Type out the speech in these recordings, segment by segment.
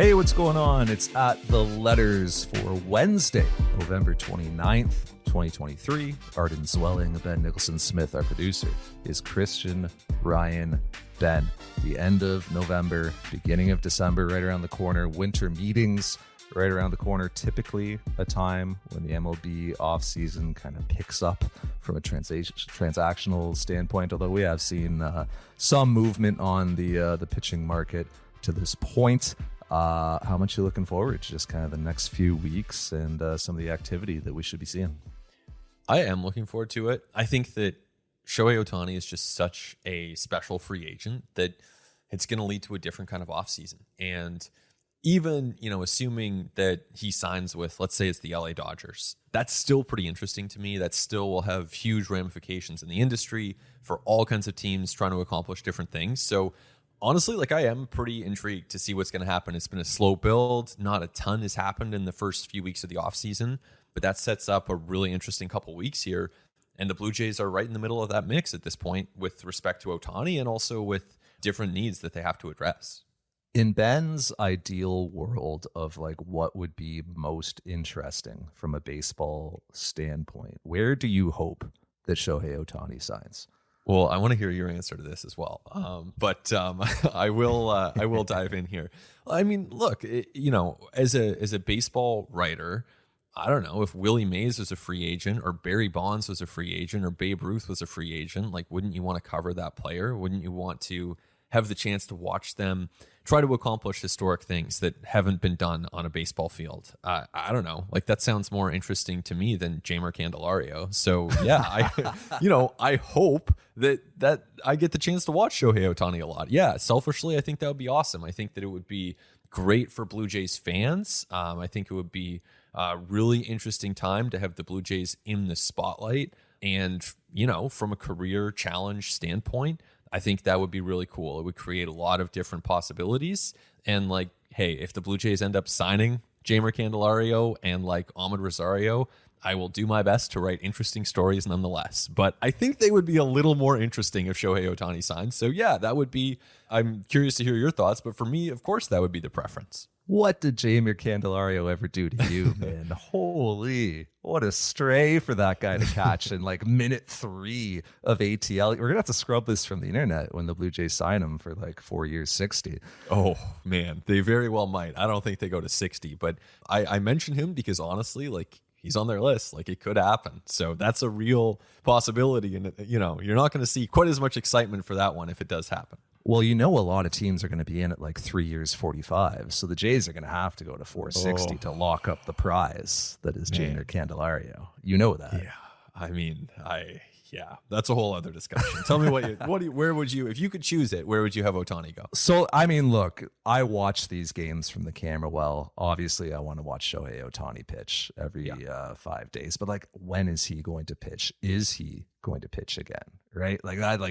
Hey, what's going on? It's at the letters for Wednesday, November 29th, 2023. Arden, Zwelling, Ben, Nicholson-Smith, our producer, is Christian, Ryan, Ben. The end of November, beginning of December, right around the corner. Winter meetings right around the corner. Typically a time when the MLB offseason kind of picks up from a transactional standpoint, although we have seen some movement on the pitching market to this point. How much are you looking forward to just kind of the next few weeks and some of the activity that we should be seeing? I am looking forward to it. I think that Shohei Ohtani is just such a special free agent that it's going to lead to a different kind of offseason. And even, assuming that he signs with, let's say it's the LA Dodgers, that's still pretty interesting to me. That still will have huge ramifications in the industry for all kinds of teams trying to accomplish different things. So honestly, I am pretty intrigued to see what's going to happen. It's been a slow build. Not a ton has happened in the first few weeks of the offseason, but that sets up a really interesting couple weeks here. And the Blue Jays are right in the middle of that mix at this point with respect to Ohtani and also with different needs that they have to address. In Ben's ideal world of what would be most interesting from a baseball standpoint, where do you hope that Shohei Ohtani signs? Well, I want to hear your answer to this as well. But I will dive in here. I mean, look, as a baseball writer, I don't know if Willie Mays was a free agent or Barry Bonds was a free agent or Babe Ruth was a free agent. Wouldn't you want to cover that player? Wouldn't you want to have the chance to watch them try to accomplish historic things that haven't been done on a baseball field? I don't know. That sounds more interesting to me than Jeimer Candelario. So yeah, I hope that I get the chance to watch Shohei Ohtani a lot. Yeah, selfishly, I think that would be awesome. I think that it would be great for Blue Jays fans. I think it would be a really interesting time to have the Blue Jays in the spotlight. And, from a career challenge standpoint, I think that would be really cool. It would create a lot of different possibilities. And hey, if the Blue Jays end up signing Jeimer Candelario and Ahmed Rosario, I will do my best to write interesting stories nonetheless. But I think they would be a little more interesting if Shohei Ohtani signs. So yeah, that would be, I'm curious to hear your thoughts, but for me, of course, that would be the preference. What did Jeimer Candelario ever do to you, man? Holy, what a stray for that guy to catch in minute 3 of ATL. We're going to have to scrub this from the internet when the Blue Jays sign him for 4 years, 60. Oh, man, they very well might. I don't think they go to 60, but I mention him because honestly, he's on their list. It could happen. So that's a real possibility. And, you're not going to see quite as much excitement for that one if it does happen. Well, a lot of teams are going to be in at 3 years, 45. So the Jays are going to have to go to 460 to lock up the prize that is Jeimer Candelario. You know that. Yeah. I mean, that's a whole other discussion. Tell me where would you, if you could choose it, where would you have Ohtani go? So, I mean, look, I watch these games from the camera. Well, obviously I want to watch Shohei Ohtani pitch every 5 days, but when is he going to pitch? Is he going to pitch again? Right?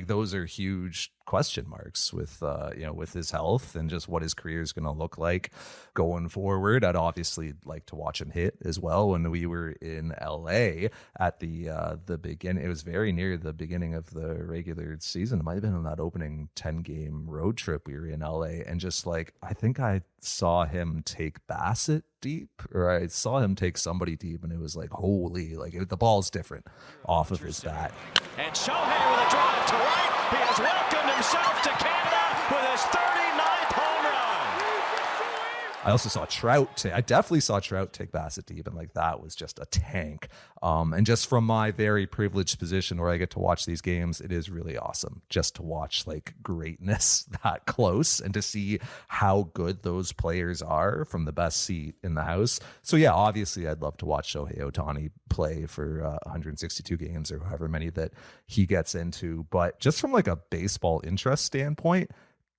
Those are huge question marks with with his health and just what his career is going to look like going forward. I'd obviously like to watch him hit as well. When we were in LA at the beginning, it was very near the beginning of the regular season. It might have been on that opening 10-game road trip we were in LA, and just I think I saw him take Bassett deep, or I saw him take somebody deep, and it was holy, the ball's different off of his bat. And Shohei with a drive to right. He has welcomed himself to Canada with his 39th home run. I also saw Trout. I definitely saw Trout take Bassett deep, and that was just a tank. And just from my very privileged position where I get to watch these games, it is really awesome just to watch greatness that close and to see how good those players are from the best seat in the house. So yeah, obviously I'd love to watch Shohei Ohtani play for 162 games or however many that he gets into. But just from a baseball interest standpoint,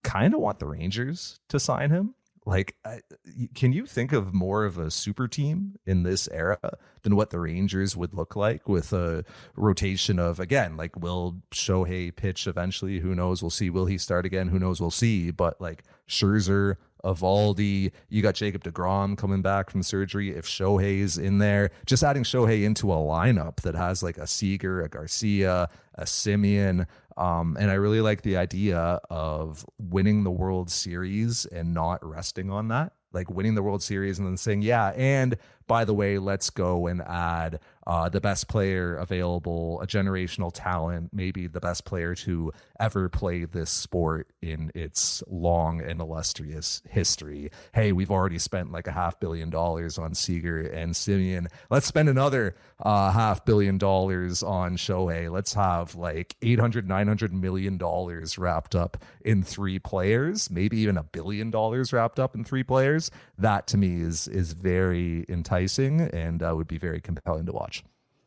kind of want the Rangers to sign him. Can you think of more of a super team in this era than what the Rangers would look like with a rotation of, again, will Shohei pitch eventually? Who knows? We'll see. Will he start again? Who knows? We'll see. But Scherzer, Eovaldi, you got Jacob deGrom coming back from surgery. If Shohei's in there, just adding Shohei into a lineup that has a Seager, a Garcia, a Simeon. And I really like the idea of winning the World Series and not resting on that like winning the World Series and then saying, yeah, and by the way, let's go and add the best player available, a generational talent, maybe the best player to ever play this sport in its long and illustrious history. Hey, we've already spent like $500 million on Seager and Simeon. Let's spend another $500 million on Shohei. Let's have like $800-900 million wrapped up in 3 players, maybe even $1 billion wrapped up in 3 players. That to me is very enticing and would be very compelling to watch.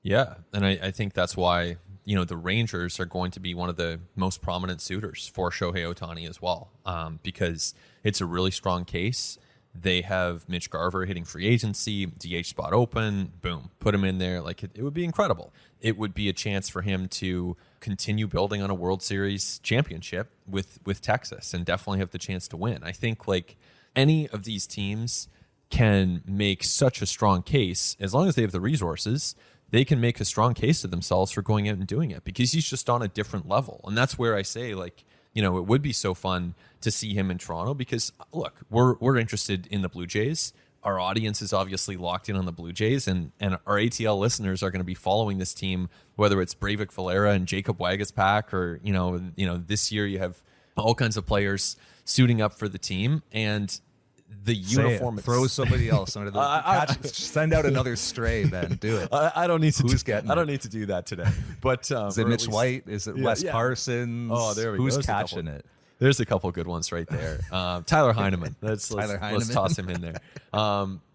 Yeah, and I think that's why, you know, the Rangers are going to be one of the most prominent suitors for Shohei Ohtani as well, because it's a really strong case. They have Mitch Garver hitting free agency, DH spot open, boom, put him in there. Like it would be incredible. It would be a chance for him to continue building on a World Series championship with Texas and definitely have the chance to win. I think like any of these teams can make such a strong case as long as they have the resources. They can make a strong case to themselves for going out and doing it because he's just on a different level. And that's where I say, like, you know, it would be so fun to see him in Toronto because, look, we're interested in the Blue Jays. Our audience is obviously locked in on the Blue Jays, and our ATL listeners are going to be following this team, whether it's Breivik Valera and Jacob Wagaspak or, you know, this year you have all kinds of players suiting up for the team. And the uniform, throw somebody else under the send out another stray, Ben. Do it. I don't need to. I don't it? need to do that today. But is it Mitch White? Is it Wes Parsons? Oh, there we go. Who's catching it? There's a couple good ones right there. Tyler Heineman. Let's toss him in there.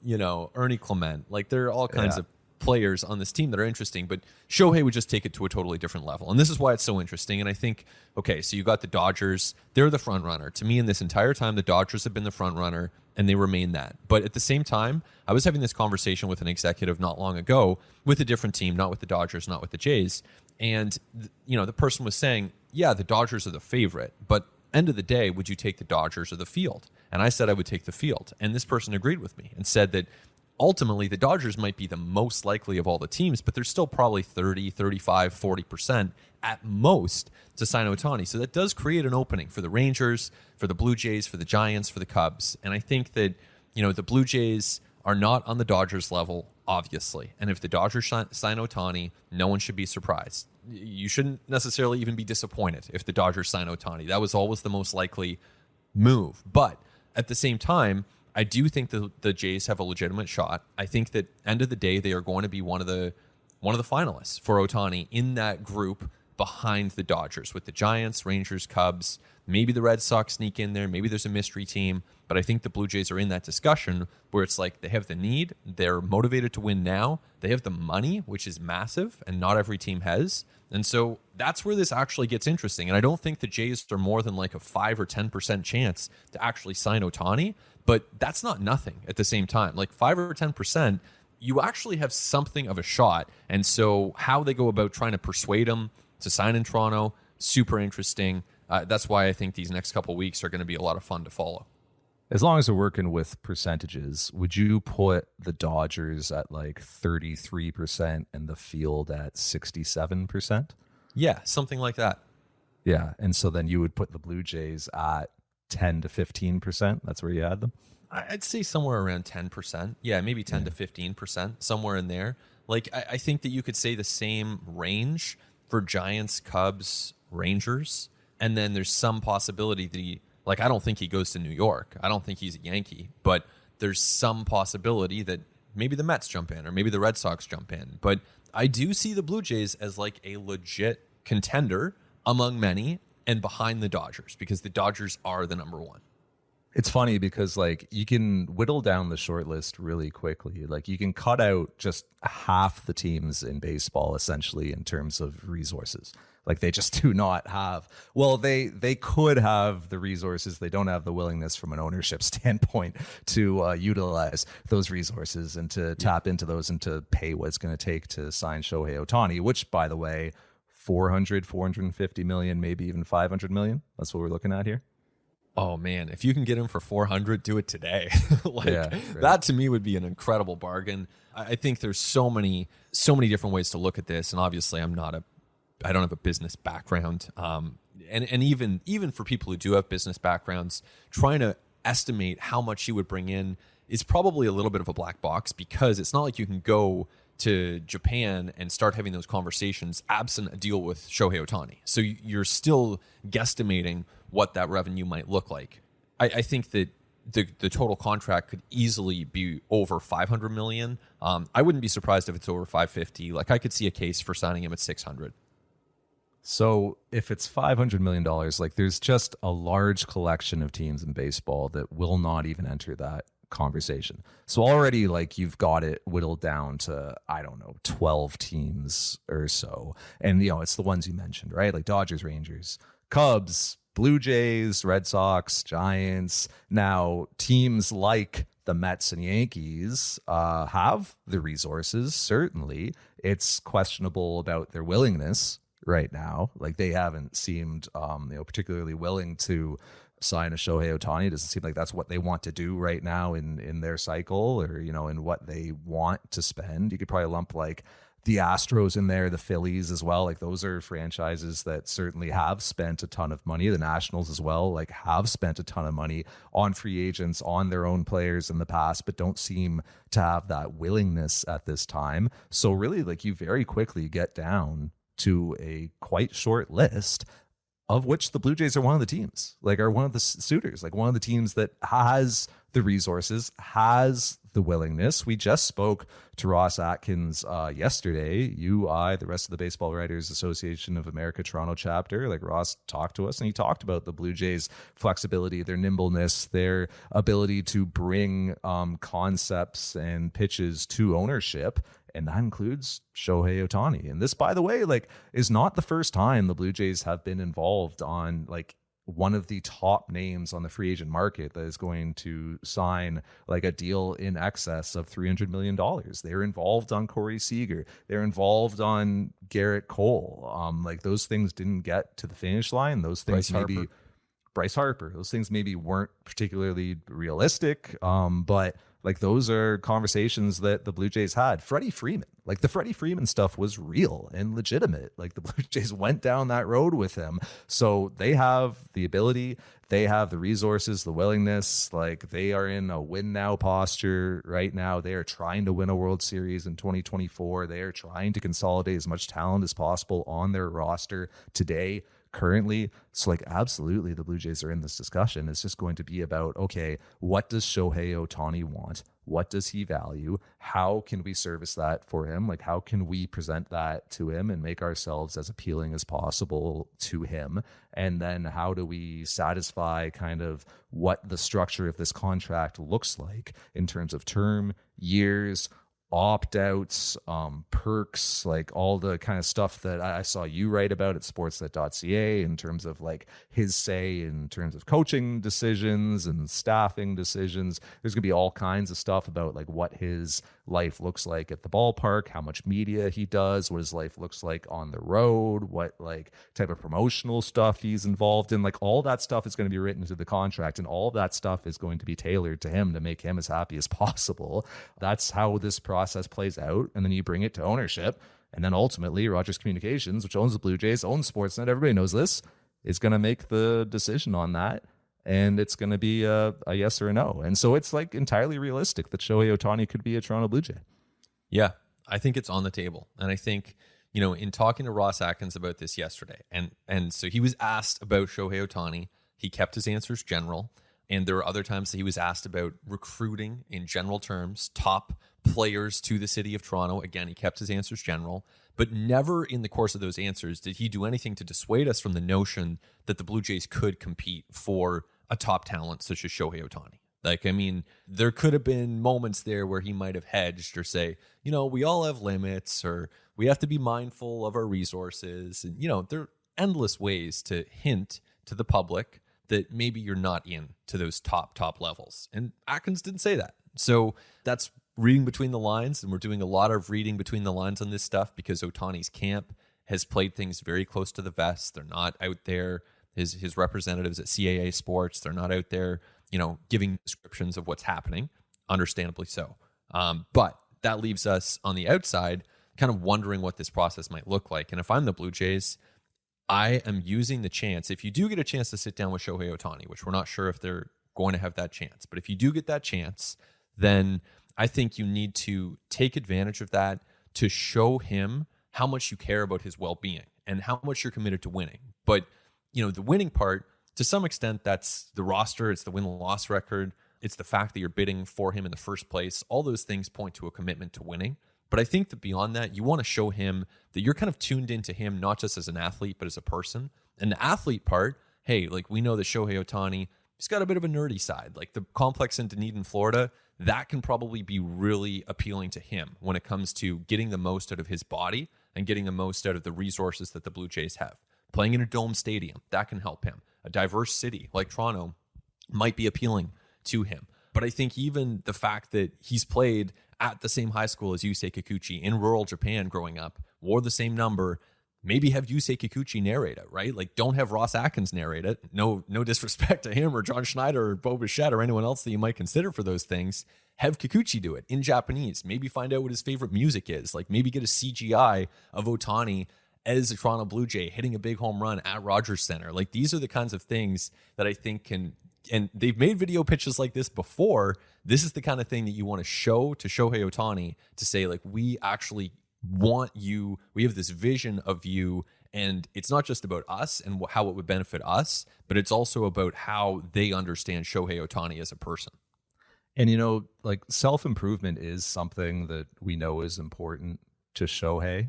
You know, Ernie Clement. Like there are all kinds of players on this team that are interesting, but Shohei would just take it to a totally different level. And this is why it's so interesting. And I think, okay, so you got the Dodgers. They're the front runner. To me, in this entire time, the Dodgers have been the front runner, and they remain that. But at the same time, I was having this conversation with an executive not long ago with a different team, not with the Dodgers, not with the Jays. And, you know, the person was saying, yeah, the Dodgers are the favorite, but end of the day, would you take the Dodgers or the field? And I said I would take the field. And this person agreed with me and said that ultimately the Dodgers might be the most likely of all the teams, but there's still probably 30, 35, 40% at most to sign Ohtani. So that does create an opening for the Rangers, for the Blue Jays, for the Giants, for the Cubs. And I think that, you know, the Blue Jays are not on the Dodgers level, obviously. And if the Dodgers sign Ohtani, no one should be surprised. You shouldn't necessarily even be disappointed if the Dodgers sign Ohtani. That was always the most likely move. But at the same time, I do think the Jays have a legitimate shot. I think that end of the day, they are going to be one of the finalists for Ohtani in that group behind the Dodgers with the Giants, Rangers, Cubs. Maybe the Red Sox sneak in there. Maybe there's a mystery team. But I think the Blue Jays are in that discussion where it's like they have the need. They're motivated to win now. They have the money, which is massive, and not every team has. And so that's where this actually gets interesting. And I don't think the Jays are more than like a 5 or 10% chance to actually sign Ohtani. But that's not nothing at the same time. Like 5 or 10%, you actually have something of a shot. And so how they go about trying to persuade him to sign in Toronto, super interesting. That's why I think these next couple of weeks are going to be a lot of fun to follow. As long as we're working with percentages, would you put the Dodgers at like 33% and the field at 67%? Yeah, something like that. Yeah, and so then you would put the Blue Jays at 10 to 15%. That's where you had them? I'd say somewhere around 10%. Yeah, maybe 10 to 15%, somewhere in there. Like, I think that you could say the same range for Giants, Cubs, Rangers, and then there's some possibility that he, like, I don't think he goes to New York. I don't think he's a Yankee, but there's some possibility that maybe the Mets jump in or maybe the Red Sox jump in. But I do see the Blue Jays as like a legit contender among many and behind the Dodgers because the Dodgers are the number one. It's funny because like you can whittle down the short list really quickly. Like you can cut out just half the teams in baseball essentially in terms of resources. Like they just do not have, well, they could have the resources. They don't have the willingness from an ownership standpoint to utilize those resources and to tap into those and to pay what it's going to take to sign Shohei Ohtani, which by the way, 450 million, maybe even 500 million. That's what we're looking at here. Oh man, if you can get him for 400, do it today. Right. That to me would be an incredible bargain. I think there's so many different ways to look at this. And obviously I don't have a business background. And even for people who do have business backgrounds, trying to estimate how much he would bring in is probably a little bit of a black box, because it's not like you can go to Japan and start having those conversations absent a deal with Shohei Ohtani. So you're still guesstimating what that revenue might look like. I think that the total contract could easily be over $500 million. I wouldn't be surprised if it's over $550. Like, I could see a case for signing him at $600. So if it's $500 million, like, there's just a large collection of teams in baseball that will not even enter that conversation. So already, like, you've got it whittled down to, I don't know, 12 teams or so. And, you know, it's the ones you mentioned, right? Like Dodgers, Rangers, Cubs, Blue Jays, Red Sox, Giants. Now, teams like the Mets and Yankees have the resources, certainly. It's questionable about their willingness right now. Like, they haven't seemed particularly willing to sign a Shohei Ohtani. It doesn't seem like that's what they want to do right now in their cycle, or, you know, in what they want to spend. You could probably lump like the Astros in there, the Phillies as well. Like, those are franchises that certainly have spent a ton of money. The Nationals as well, like, have spent a ton of money on free agents, on their own players in the past, but don't seem to have that willingness at this time. So really, like, you very quickly get down to a quite short list, of which the Blue Jays are one of the teams, like, are one of the suitors, like one of the teams that has the resources, has the willingness. We just spoke to Ross Atkins yesterday. The rest of the Baseball Writers Association of America Toronto chapter, like, Ross talked to us, and he talked about the Blue Jays' flexibility, their nimbleness, their ability to bring concepts and pitches to ownership. And that includes Shohei Ohtani. And this, by the way, like, is not the first time the Blue Jays have been involved on, like, one of the top names on the free agent market that is going to sign, like, a deal in excess of $300 million. They're involved on Corey Seager. They're involved on Garrett Cole. Like, those things didn't get to the finish line. Those things Bryce Harper. Those things maybe weren't particularly realistic. But like, those are conversations that the Blue Jays had. Freddie Freeman, like, the Freddie Freeman stuff was real and legitimate. Like, the Blue Jays went down that road with him. So they have the ability, they have the resources, the willingness. Like, they are in a win now posture right now. They are trying to win a World Series in 2024. They are trying to consolidate as much talent as possible on their roster today, currently. So, like, absolutely, the Blue Jays are in this discussion. It's just going to be about, okay, what does Shohei Ohtani want? What does he value? How can we service that for him? Like, how can we present that to him and make ourselves as appealing as possible to him? And then how do we satisfy kind of what the structure of this contract looks like in terms of term, years, opt-outs, perks, like all the kind of stuff that I saw you write about at sportsnet.ca in terms of, like, his say in terms of coaching decisions and staffing decisions. There's gonna be all kinds of stuff about, like, what his life looks like at the ballpark, how much media he does, what his life looks like on the road, what, like, type of promotional stuff he's involved in. Like, all that stuff is going to be written into the contract, and all of that stuff is going to be tailored to him to make him as happy as possible. That's how this process plays out. And then you bring it to ownership, and then ultimately Rogers Communications, which owns the Blue Jays, owns Sportsnet, everybody knows this, is going to make the decision on that. And it's going to be a yes or a no. And so it's, like, entirely realistic that Shohei Ohtani could be a Toronto Blue Jay. Yeah, I think it's on the table. And I think, you know, in talking to Ross Atkins about this yesterday, and so he was asked about Shohei Ohtani. He kept his answers general. And there were other times that he was asked about recruiting in general terms, top players to the city of Toronto. Again, he kept his answers general. But never in the course of those answers did he do anything to dissuade us from the notion that the Blue Jays could compete for a top talent such as Shohei Ohtani. Like, I mean, there could have been moments there where he might have hedged or say, you know, we all have limits, or we have to be mindful of our resources. And, you know, there are endless ways to hint to the public that maybe you're not in to those top levels. And Atkins didn't say that. So that's reading between the lines, and we're doing a lot of reading between the lines on this stuff because Ohtani's camp has played things very close to the vest. They're not out there. His representatives at CAA Sports, they're not out there, you know, giving descriptions of what's happening, understandably so. But that leaves us on the outside kind of wondering what this process might look like. And if I'm the Blue Jays, I am using the chance, if you do get a chance to sit down with Shohei Ohtani, which we're not sure if they're going to have that chance. But if you do get that chance, then I think you need to take advantage of that to show him how much you care about his well-being and how much you're committed to winning. But, the winning part, to some extent, that's the roster, it's the win-loss record, it's the fact that you're bidding for him in the first place. All those things point to a commitment to winning. But I think that beyond that, you want to show him that you're kind of tuned into him, not just as an athlete, but as a person. And the athlete part, hey, like we know that Shohei Ohtani, he's got a bit of a nerdy side. Like the complex in Dunedin, Florida, that can probably be really appealing to him when it comes to getting the most out of his body and getting the most out of the resources that the Blue Jays have. Playing in a dome stadium, that can help him. A diverse city like Toronto might be appealing to him. But I think even the fact that he's played at the same high school as Yusei Kikuchi in rural Japan growing up, wore the same number, maybe have Yusei Kikuchi narrate it, right? Like, don't have Ross Atkins narrate it. No disrespect to him or John Schneider or Bo Bichette or anyone else that you might consider for those things. Have Kikuchi do it in Japanese. Maybe find out what his favorite music is. Like, maybe get a CGI of Ohtani as a Toronto Blue Jay hitting a big home run at Rogers Center. Like, these are the kinds of things that I think can, and they've made video pitches like this before. This is the kind of thing that you want to show to Shohei Ohtani to say, like, we actually want you, we have this vision of you, and it's not just about us and how it would benefit us, but it's also about how they understand Shohei Ohtani as a person. And, like, self-improvement is something that we know is important to Shohei,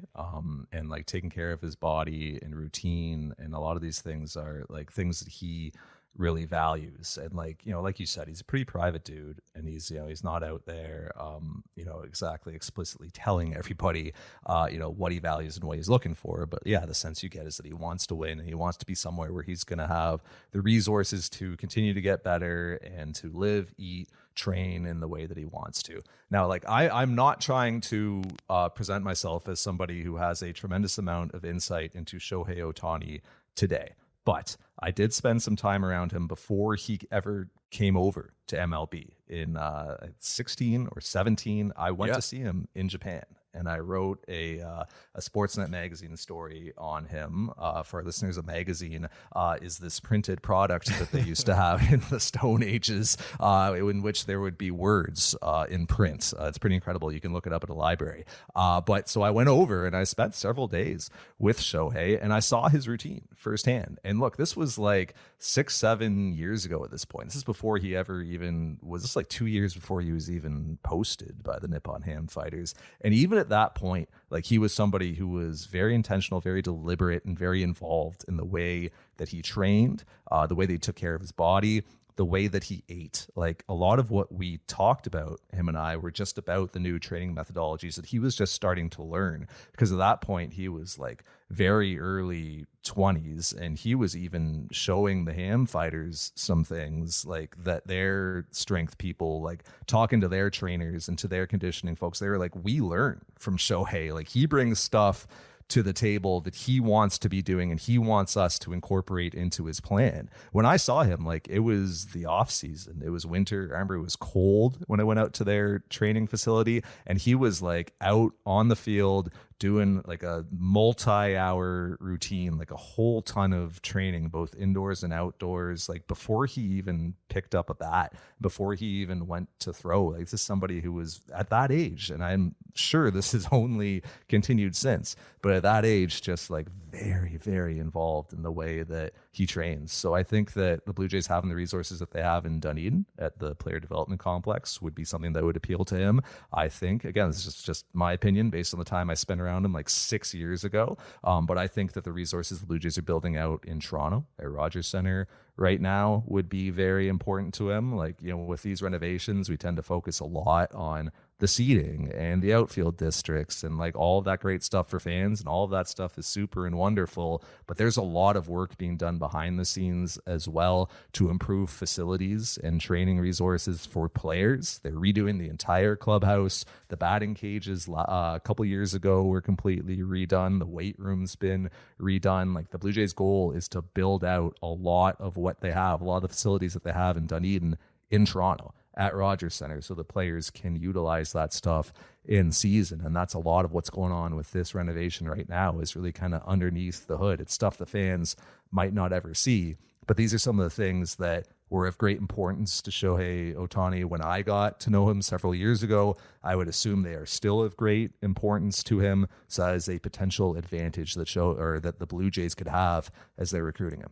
and like taking care of his body and routine, and a lot of these things are like things that he really values. And like you said, he's a pretty private dude, and he's not out there exactly explicitly telling everybody what he values and what he's looking for. But yeah, the sense you get is that he wants to win, and he wants to be somewhere where he's going to have the resources to continue to get better and to live, eat, train in the way that he wants to. Now, like, I'm not trying to present myself as somebody who has a tremendous amount of insight into Shohei Ohtani today, but I did spend some time around him before he ever came over to MLB in 16 or 17. I went to see him in Japan, and I wrote a Sportsnet magazine story on him. For our listeners, a magazine is this printed product that they used to have in the Stone Ages, in which there would be words in print. It's pretty incredible. You can look it up at a library. But so I went over and I spent several days with Shohei, and I saw his routine firsthand. And look, this was like 6-7 years ago at this point. This is before he ever even was. This like 2 years before he was even posted by the Nippon Ham Fighters. And even at that point, like, he was somebody who was very intentional, very deliberate, and very involved in the way that he trained, the way that he took care of his body, the way that he ate. Like, a lot of what we talked about, him and I, were just about the new training methodologies that he was just starting to learn, because at that point he was like very early 20s, and he was even showing the Ham Fighters some things like that their strength people, like talking to their trainers and to their conditioning folks, they were like, we learn from Shohei. Like, he brings stuff to the table that he wants to be doing, and he wants us to incorporate into his plan. When I saw him, like, it was the off season, it was winter. I remember it was cold when I went out to their training facility, and he was like out on the field doing like a multi-hour routine, like a whole ton of training, both indoors and outdoors, like before he even picked up a bat, before he even went to throw. Like, this is somebody who was at that age, and I'm sure this has only continued since, but at that age, just like very, very involved in the way that he trains. So I think that the Blue Jays having the resources that they have in Dunedin at the player development complex would be something that would appeal to him. I think, again, this is just my opinion based on the time I spent around him like 6 years ago. But I think that the resources the Blue Jays are building out in Toronto at Rogers Center right now would be very important to him. Like, with these renovations, we tend to focus a lot on the seating and the outfield districts and like all of that great stuff for fans, and all of that stuff is super and wonderful, but there's a lot of work being done behind the scenes as well to improve facilities and training resources for players. They're redoing the entire clubhouse. The batting cages a couple years ago were completely redone. The weight room's been redone. Like, the Blue Jays' goal is to build out a lot of what they have, a lot of the facilities that they have in Dunedin, in Toronto, at Rogers Center, so the players can utilize that stuff in season. And that's a lot of what's going on with this renovation right now, is really kind of underneath the hood. It's stuff the fans might not ever see, but these are some of the things that were of great importance to Shohei Ohtani when I got to know him several years ago. I would assume they are still of great importance to him. So that is a potential advantage that the Blue Jays could have as they're recruiting him.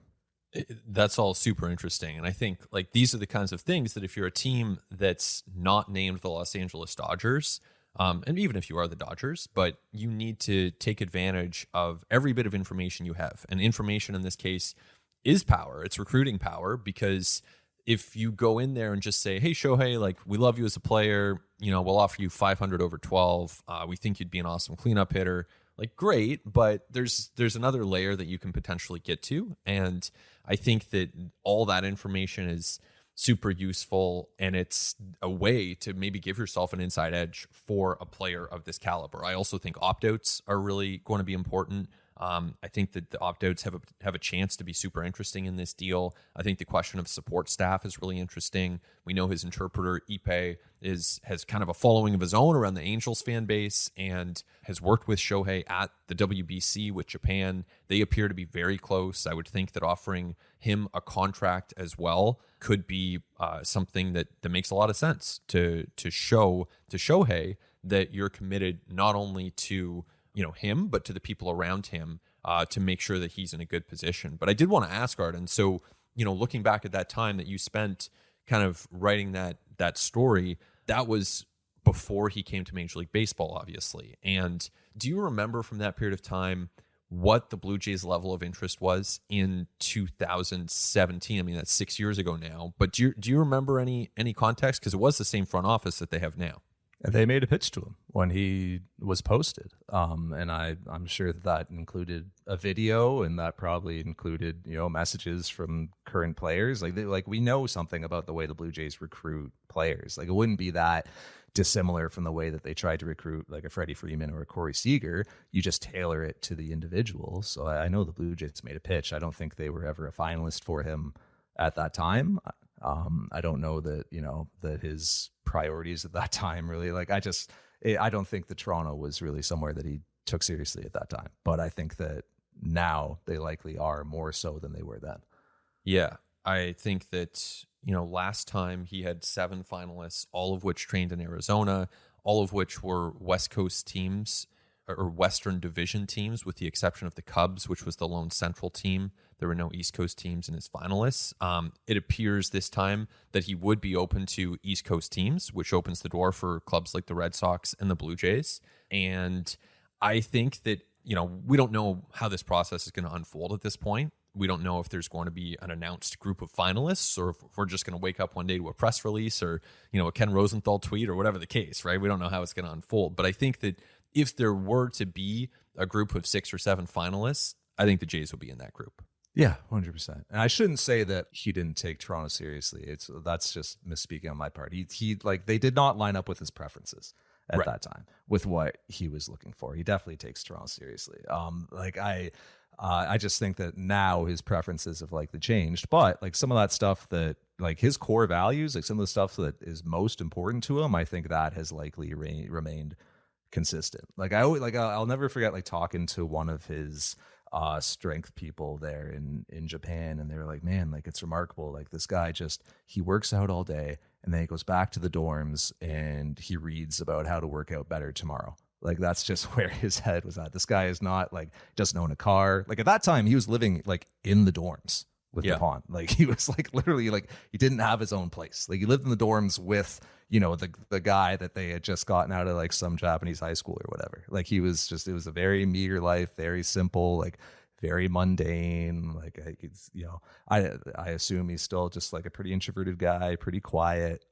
That's all super interesting. And I think like these are the kinds of things that if you're a team that's not named the Los Angeles Dodgers, and even if you are the Dodgers, but you need to take advantage of every bit of information you have. And information in this case is power. It's recruiting power, because if you go in there and just say, hey, Shohei, like, we love you as a player, we'll offer you 500 over 12. We think you'd be an awesome cleanup hitter. Like, great, but there's another layer that you can potentially get to. And I think that all that information is super useful, and it's a way to maybe give yourself an inside edge for a player of this caliber. I also think opt-outs are really going to be important. I think that the opt-outs have a chance to be super interesting in this deal. I think the question of support staff is really interesting. We know his interpreter, Ipe, has kind of a following of his own around the Angels fan base and has worked with Shohei at the WBC with Japan. They appear to be very close. I would think that offering him a contract as well could be something that makes a lot of sense to show to Shohei that you're committed not only to him, but to the people around him to make sure that he's in a good position. But I did want to ask Arden, so, looking back at that time that you spent kind of writing that story, that was before he came to Major League Baseball, obviously. And do you remember from that period of time what the Blue Jays' level of interest was in 2017? I mean, that's 6 years ago now, but do you remember any context? Because it was the same front office that they have now. They made a pitch to him when he was posted. And I'm sure that included a video, and that probably included, messages from current players. Like we know something about the way the Blue Jays recruit players. Like, it wouldn't be that dissimilar from the way that they tried to recruit like a Freddie Freeman or a Corey Seager. You just tailor it to the individual. So I know the Blue Jays made a pitch. I don't think they were ever a finalist for him at that time. I don't know that, that his priorities at that time really, I don't think that Toronto was really somewhere that he took seriously at that time. But I think that now they likely are more so than they were then. Yeah, I think that, last time he had 7 finalists, all of which trained in Arizona, all of which were West Coast teams or Western Division teams, with the exception of the Cubs, which was the lone Central team. There were no East Coast teams in his finalists. It appears this time that he would be open to East Coast teams, which opens the door for clubs like the Red Sox and the Blue Jays. And I think that, we don't know how this process is going to unfold at this point. We don't know if there's going to be an announced group of finalists, or if we're just going to wake up one day to a press release or, a Ken Rosenthal tweet or whatever the case, right? We don't know how it's going to unfold. But I think that if there were to be a group of 6 or 7 finalists, I think the Jays will be in that group. Yeah, 100%. And I shouldn't say that he didn't take Toronto seriously. That's just misspeaking on my part. He they did not line up with his preferences at that time with what he was looking for. He definitely takes Toronto seriously. I just think that now his preferences have likely changed, but like some of that stuff that like his core values, like some of the stuff that is most important to him, I think that has likely remained consistent. Like I'll never forget like talking to one of his strength people there in Japan, and they were like, man, like it's remarkable, like this guy he works out all day and then he goes back to the dorms and he reads about how to work out better tomorrow. Like that's just where his head was at. This guy is not like doesn't own a car. Like at that time he was living like in the dorms with the pawn. Like he was like literally like he didn't have his own place. Like he lived in the dorms with the guy that they had just gotten out of like some Japanese high school or whatever. Like it was a very meager life, very simple, like very mundane. Like I assume he's still just like a pretty introverted guy, pretty quiet.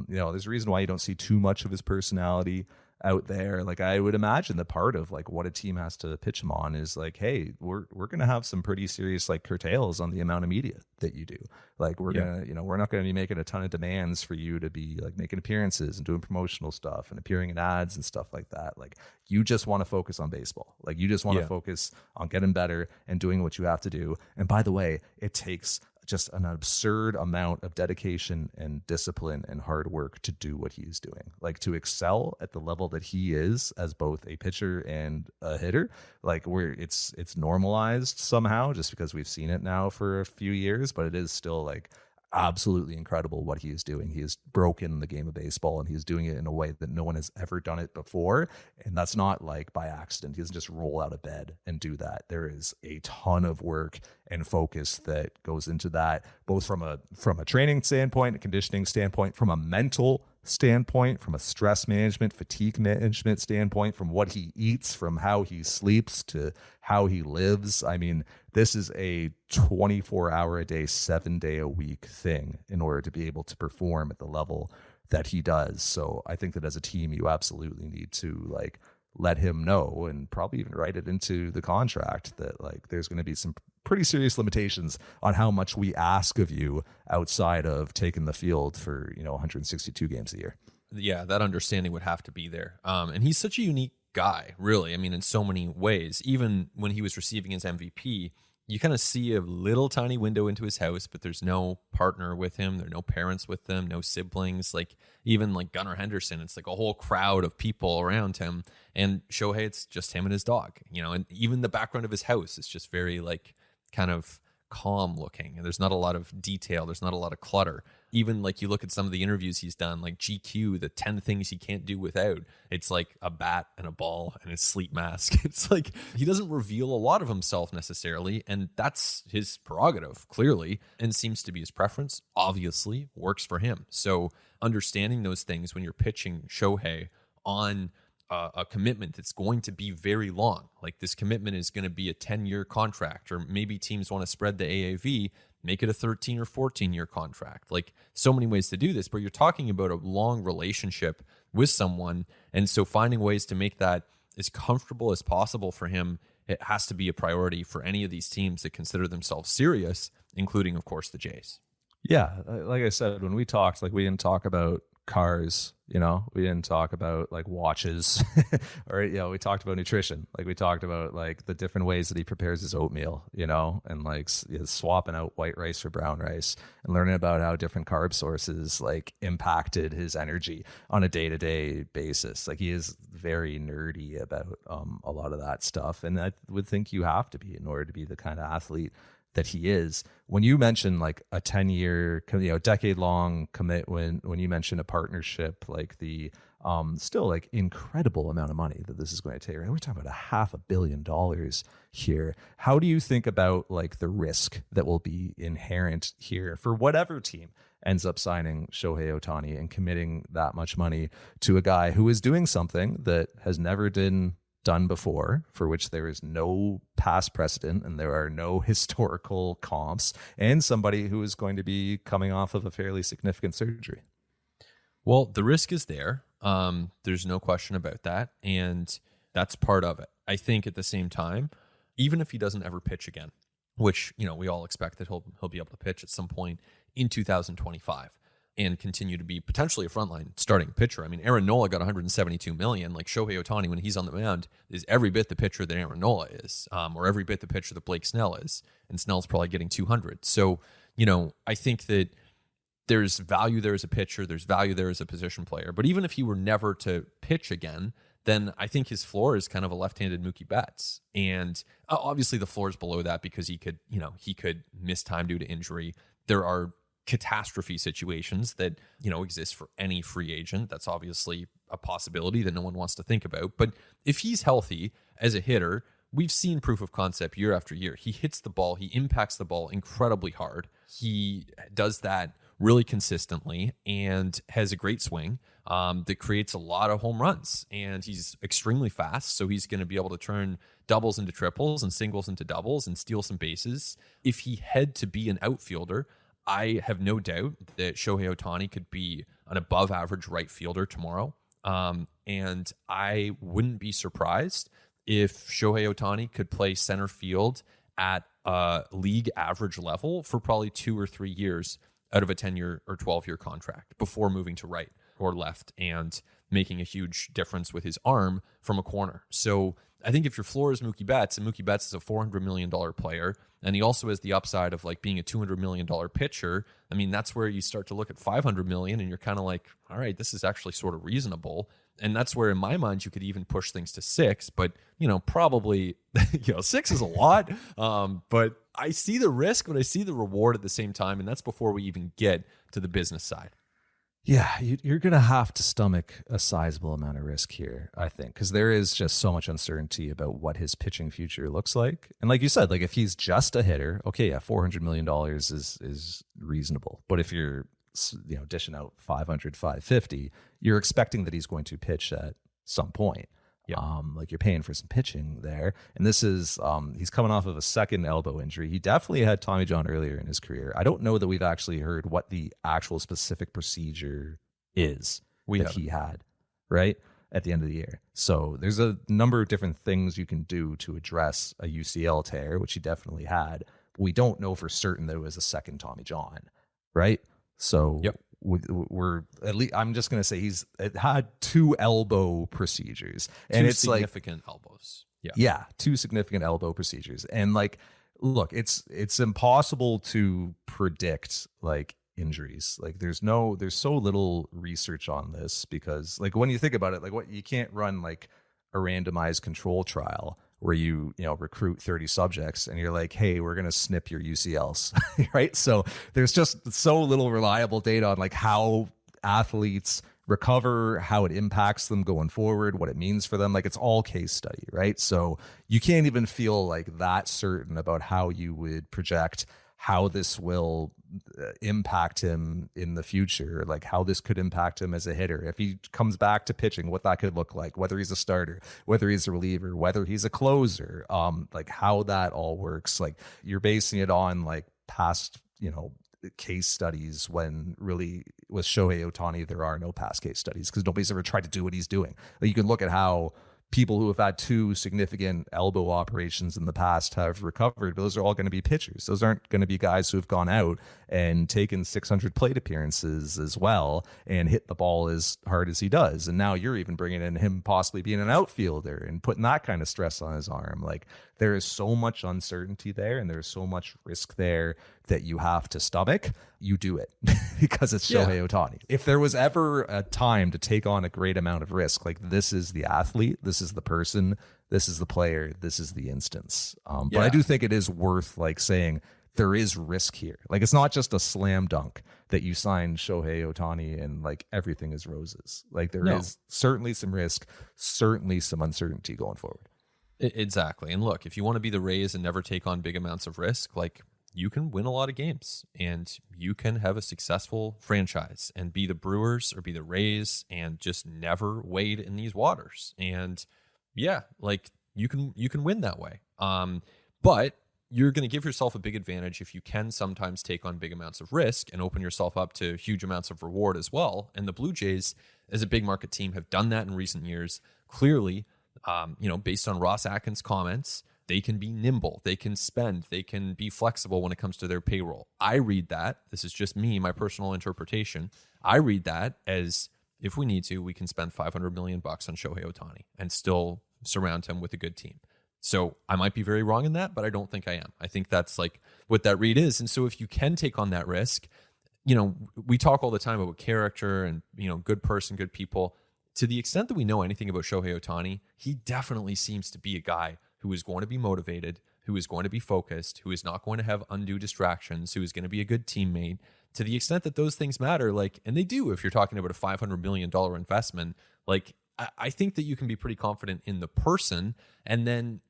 There's a reason why you don't see too much of his personality out there. Like I would imagine that part of like what a team has to pitch him on is like, hey, we're gonna have some pretty serious like curtails on the amount of media that you do. Like we're gonna we're not gonna be making a ton of demands for you to be like making appearances and doing promotional stuff and appearing in ads and stuff like that. Like you just want to focus on baseball. Like you just want to focus on getting better and doing what you have to do. And by the way, it takes just an absurd amount of dedication and discipline and hard work to do what he's doing. Like to excel at the level that he is as both a pitcher and a hitter, like it's normalized somehow just because we've seen it now for a few years, but it is still like absolutely incredible what he is doing. He has broken the game of baseball, and he's doing it in a way that no one has ever done it before. And that's not like by accident. He doesn't just roll out of bed and do that. There is a ton of work and focus that goes into that, both from a training standpoint, a conditioning standpoint, from a mental standpoint, from a stress management, fatigue management standpoint, from what he eats, from how he sleeps to how he lives. I mean, this is a 24-hour-a-day, 7-day-a-week thing in order to be able to perform at the level that he does. So I think that as a team, you absolutely need to like let him know, and probably even write it into the contract, that like there's going to be some pretty serious limitations on how much we ask of you outside of taking the field for 162 games a year. Yeah, that understanding would have to be there. And he's such a unique guy, really. I mean, in so many ways. Even when he was receiving his MVP, you kind of see a little tiny window into his house, but there's no partner with him. There are no parents with them, no siblings. Like even like Gunnar Henderson, it's like a whole crowd of people around him. And Shohei, it's just him and his dog, and even the background of his house is just very like kind of calm looking, and there's not a lot of detail. There's not a lot of clutter. Even like you look at some of the interviews he's done, like GQ, the 10 things he can't do without, it's like a bat and a ball and his sleep mask. It's like he doesn't reveal a lot of himself necessarily, and that's his prerogative clearly, and seems to be his preference. Obviously works for him. So understanding those things when you're pitching Shohei on a commitment that's going to be very long. Like this commitment is going to be a 10-year contract, or maybe teams want to spread the AAV, make it a 13 or 14-year contract. Like so many ways to do this, but you're talking about a long relationship with someone. And so finding ways to make that as comfortable as possible for him, it has to be a priority for any of these teams that consider themselves serious, including, of course, the Jays. Yeah. Like I said, when we talked, like we didn't talk about cars, we didn't talk about like watches or we talked about nutrition. Like we talked about like the different ways that he prepares his oatmeal, and like swapping out white rice for brown rice, and learning about how different carb sources like impacted his energy on a day-to-day basis. Like he is very nerdy about a lot of that stuff, and I would think you have to be in order to be the kind of athlete that he is. When you mention like a 10-year, decade-long commitment, when you mention a partnership, like the still like incredible amount of money that this is going to take, right? We're talking about $500 million here. How do you think about like the risk that will be inherent here for whatever team ends up signing Shohei Ohtani and committing that much money to a guy who is doing something that has never been done before, for which there is no past precedent and there are no historical comps, and somebody who is going to be coming off of a fairly significant surgery? Well, the risk is there. There's no question about that, and that's part of it. I think at the same time, even if he doesn't ever pitch again, which we all expect that he'll be able to pitch at some point in 2025. And continue to be potentially a frontline starting pitcher. I mean, Aaron Nola got $172 million. Like Shohei Ohtani, when he's on the mound, is every bit the pitcher that Aaron Nola is, or every bit the pitcher that Blake Snell is. And Snell's probably getting 200. So, I think that there's value there as a pitcher. There's value there as a position player. But even if he were never to pitch again, then I think his floor is kind of a left-handed Mookie Betts. And obviously the floor is below that because he could miss time due to injury. There are catastrophe situations that exist for any free agent. That's obviously a possibility that no one wants to think about. But if he's healthy as a hitter, we've seen proof of concept year after year. He hits the ball, he impacts the ball incredibly hard. He does that really consistently and has a great swing that creates a lot of home runs. And he's extremely fast, so he's going to be able to turn doubles into triples and singles into doubles and steal some bases. If he had to be an outfielder, I have no doubt that Shohei Ohtani could be an above average right fielder tomorrow. And I wouldn't be surprised if Shohei Ohtani could play center field at a league average level for probably 2 or 3 years out of a 10-year or 12-year contract before moving to right or left and making a huge difference with his arm from a corner. So I think if your floor is Mookie Betts, and Mookie Betts is a $400 million player, and he also has the upside of like being a $200 million pitcher, I mean, that's where you start to look at $500 million and you're kind of like, all right, this is actually sort of reasonable. And that's where in my mind, you could even push things to 6, but probably, 6 is a lot. But I see the risk, but I see the reward at the same time. And that's before we even get to the business side. Yeah, you're going to have to stomach a sizable amount of risk here, I think, because there is just so much uncertainty about what his pitching future looks like. And like you said, like if he's just a hitter, okay, yeah, $400 million is reasonable. But if you're, dishing out 500, 550, you're expecting that he's going to pitch at some point. Yeah. Like you're paying for some pitching there. And this is, he's coming off of a second elbow injury. He definitely had Tommy John earlier in his career. I don't know that we've actually heard what the actual specific procedure is he had, right, at the end of the year. So there's a number of different things you can do to address a UCL tear, which he definitely had. But we don't know for certain that it was a second Tommy John, right? So we're at least, I'm just going to say he's had 2 elbow procedures, and it's significant elbows. Yeah, 2 significant elbow procedures. And like, look, it's impossible to predict like injuries. Like there's so little research on this, because like when you think about it, like you can't run like a randomized control trial where you recruit 30 subjects and you're like, hey, we're going to snip your UCLs, right? So there's just so little reliable data on like how athletes recover, how it impacts them going forward, what it means for them. Like it's all case study, right? So you can't even feel like that certain about how you would project how this will impact him in the future, like how this could impact him as a hitter. If he comes back to pitching, what that could look like, whether he's a starter, whether he's a reliever, whether he's a closer, like how that all works. Like you're basing it on like past, case studies, when really with Shohei Ohtani, there are no past case studies because nobody's ever tried to do what he's doing. Like you can look at how people who have had 2 significant elbow operations in the past have recovered. Those are all going to be pitchers. Those aren't going to be guys who have gone out and taken 600 plate appearances as well and hit the ball as hard as he does. And now you're even bringing in him possibly being an outfielder and putting that kind of stress on his arm. Like there is so much uncertainty there, and there's so much risk there that you have to stomach. You do it because it's Shohei Ohtani. If there was ever a time to take on a great amount of risk, like this is the athlete, this is the person, this is the player, this is the instance. But I do think it is worth like saying there is risk here. Like it's not just a slam dunk that you sign Shohei Ohtani and like everything is roses. Like there is certainly some risk, certainly some uncertainty going forward. Exactly. And look, if you want to be the Rays and never take on big amounts of risk, like you can win a lot of games and you can have a successful franchise and be the Brewers or be the Rays and just never wade in these waters. And like you can win that way. But you're going to give yourself a big advantage if you can sometimes take on big amounts of risk and open yourself up to huge amounts of reward as well. And the Blue Jays, as a big market team, have done that in recent years. Clearly, based on Ross Atkins' comments, they can be nimble, they can spend, they can be flexible when it comes to their payroll. I read that, this is just me, my personal interpretation. I read that as if we need to, we can spend $500 million on Shohei Ohtani and still surround him with a good team. So I might be very wrong in that, but I don't think I am. I think that's like what that read is. And so if you can take on that risk, we talk all the time about character and, good person, good people. To the extent that we know anything about Shohei Ohtani, he definitely seems to be a guy who is going to be motivated, who is going to be focused, who is not going to have undue distractions, who is going to be a good teammate. To the extent that those things matter, like, and they do if you're talking about a $500 million investment, like, I think that you can be pretty confident in the person. And then,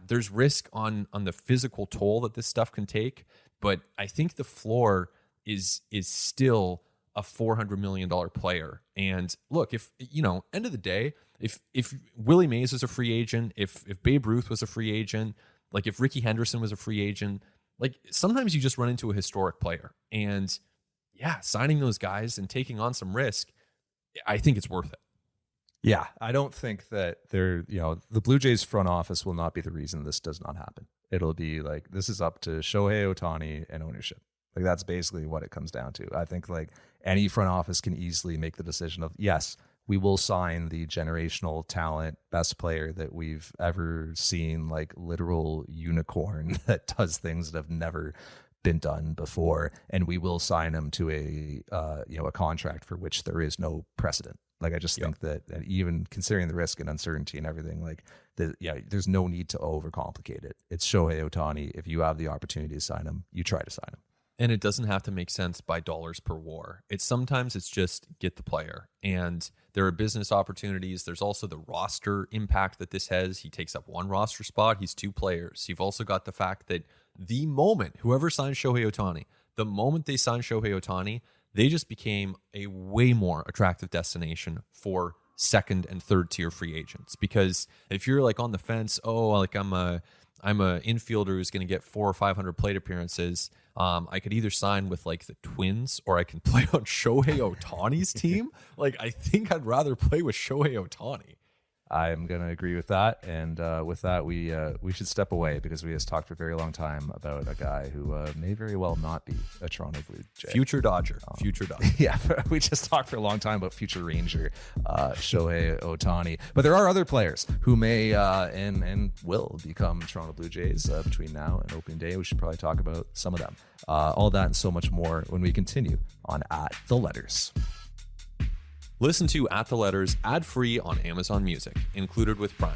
there's risk on the physical toll that this stuff can take. But I think the floor is still a $400 million player. And look, if, end of the day, if Willie Mays was a free agent, if Babe Ruth was a free agent, like if Ricky Henderson was a free agent, like sometimes you just run into a historic player. And signing those guys and taking on some risk, I think it's worth it. Yeah, I don't think that the Blue Jays front office will not be the reason this does not happen. It'll be like, this is up to Shohei Ohtani and ownership. Like that's basically what it comes down to. I think like any front office can easily make the decision of, yes, we will sign the generational talent best player that we've ever seen, like literal unicorn that does things that have never been done before. And we will sign him to a contract for which there is no precedent. Like, I just think that, and even considering the risk and uncertainty and everything, like, there's no need to overcomplicate it. It's Shohei Ohtani. If you have the opportunity to sign him, you try to sign him. And it doesn't have to make sense by dollars per WAR. Sometimes it's just get the player. And there are business opportunities. There's also the roster impact that this has. He takes up one roster spot. He's two players. You've also got the fact that the moment whoever signs Shohei Ohtani, the moment they sign Shohei Ohtani, they just became a way more attractive destination for second and third tier free agents. Because if you're like on the fence, like I'm a infielder who's going to get 400 or 500 plate appearances, I could either sign with like the Twins or I can play on Shohei Ohtani's team. Like, I think I'd rather play with Shohei Ohtani. I'm going to agree with that. And with that, we should step away because we just talked for a very long time about a guy who may very well not be a Toronto Blue Jay. Future Dodger. Yeah, we just talked for a long time about future Ranger, Shohei Ohtani. But there are other players who may and will become Toronto Blue Jays between now and opening day. We should probably talk about some of them. All that and so much more when we continue on At The Letters. Listen to At The Letters ad-free on Amazon Music, included with Prime.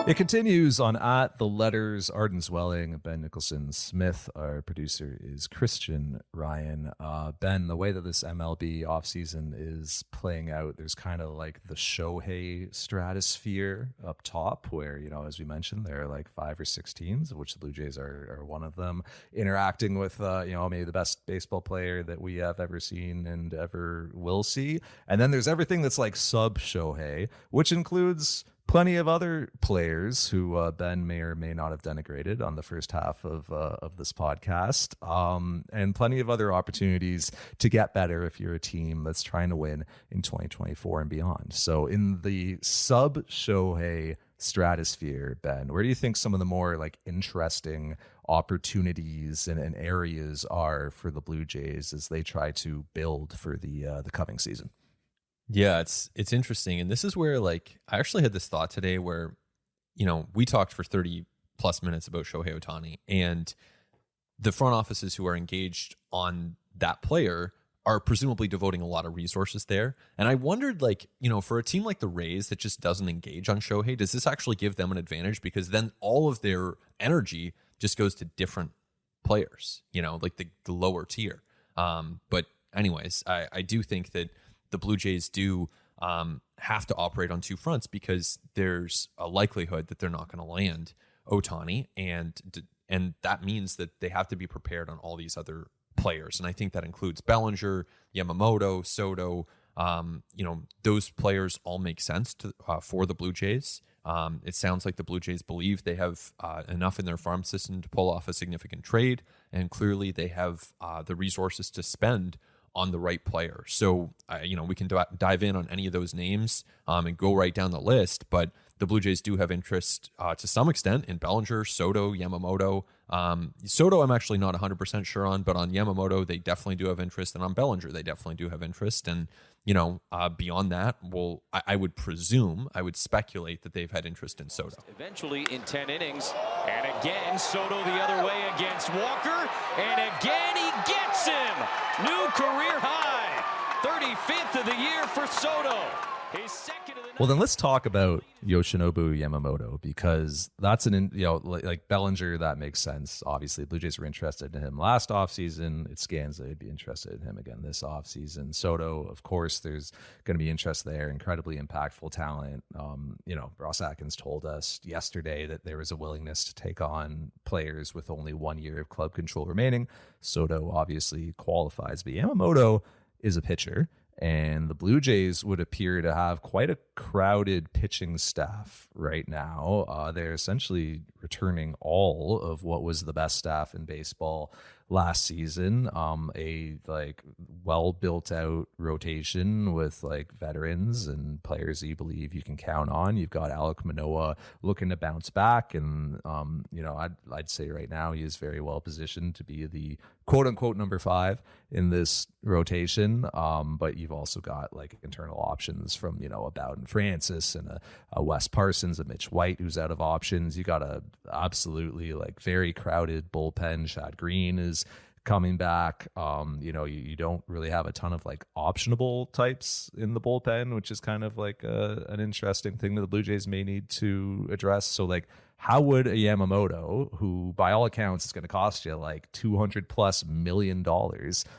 It continues on At The Letters. Arden, Zwelling, Ben Nicholson-Smith. Our producer is Christian Ryan. Ben, the way that this MLB offseason is playing out, there's kind of like the Shohei stratosphere up top where, as we mentioned, there are like 5 or 6 teams, of which the Blue Jays are one of them, interacting with, maybe the best baseball player that we have ever seen and ever will see. And then there's everything that's like sub-Shohei, which includes plenty of other players who Ben may or may not have denigrated on the first half of this podcast, and plenty of other opportunities to get better if you're a team that's trying to win in 2024 and beyond. So in the sub-Shohei stratosphere, Ben, where do you think some of the more like interesting opportunities and areas are for the Blue Jays as they try to build for the coming season? Yeah, it's interesting. And this is where, like, I actually had this thought today where, we talked for 30 plus minutes about Shohei Ohtani, and the front offices who are engaged on that player are presumably devoting a lot of resources there. And I wondered, like, for a team like the Rays that just doesn't engage on Shohei, does this actually give them an advantage? Because then all of their energy just goes to different players, like the lower tier. But anyways, I do think that the Blue Jays do have to operate on two fronts because there's a likelihood that they're not going to land Ohtani, and that means that they have to be prepared on all these other players. And I think that includes Bellinger, Yamamoto, Soto. Those players all make sense for the Blue Jays. It sounds like the Blue Jays believe they have enough in their farm system to pull off a significant trade, and clearly they have the resources to spend on the right player. So, we can dive in on any of those names and go right down the list, but the Blue Jays do have interest to some extent in Bellinger, Soto, Yamamoto. Soto, I'm actually not 100% sure on, but on Yamamoto, they definitely do have interest, and on Bellinger, they definitely do have interest. And, beyond that, I would speculate that they've had interest in Soto. Eventually in 10 innings, and again, Soto the other way against Walker, and again he gets him! New career high, 35th of the year for Soto. He's second of the night. Well, then let's talk about Yoshinobu Yamamoto, because that's like Bellinger, that makes sense. Obviously, Blue Jays were interested in him last offseason. It scans that they'd be interested in him again this offseason. Soto, of course, there's going to be interest there. Incredibly impactful talent. Ross Atkins told us yesterday that there was a willingness to take on players with only 1 year of club control remaining. Soto obviously qualifies, but Yamamoto is a pitcher. And the Blue Jays would appear to have quite a crowded pitching staff right now. They're essentially returning all of what was the best staff in baseball last season. A well built out rotation with like veterans and players that you believe you can count on. You've got Alek Manoah looking to bounce back, and I'd say right now he is very well positioned to be the quote unquote number 5 in this rotation. But you've also got like internal options from a Bowden Francis and a Wes Parsons, a Mitch White who's out of options. You got a absolutely like very crowded bullpen. Shad Green is coming back. You don't really have a ton of like optionable types in the bullpen, which is kind of like an interesting thing that the Blue Jays may need to address. So like, how would a Yamamoto, who by all accounts is going to cost you like $200+ million,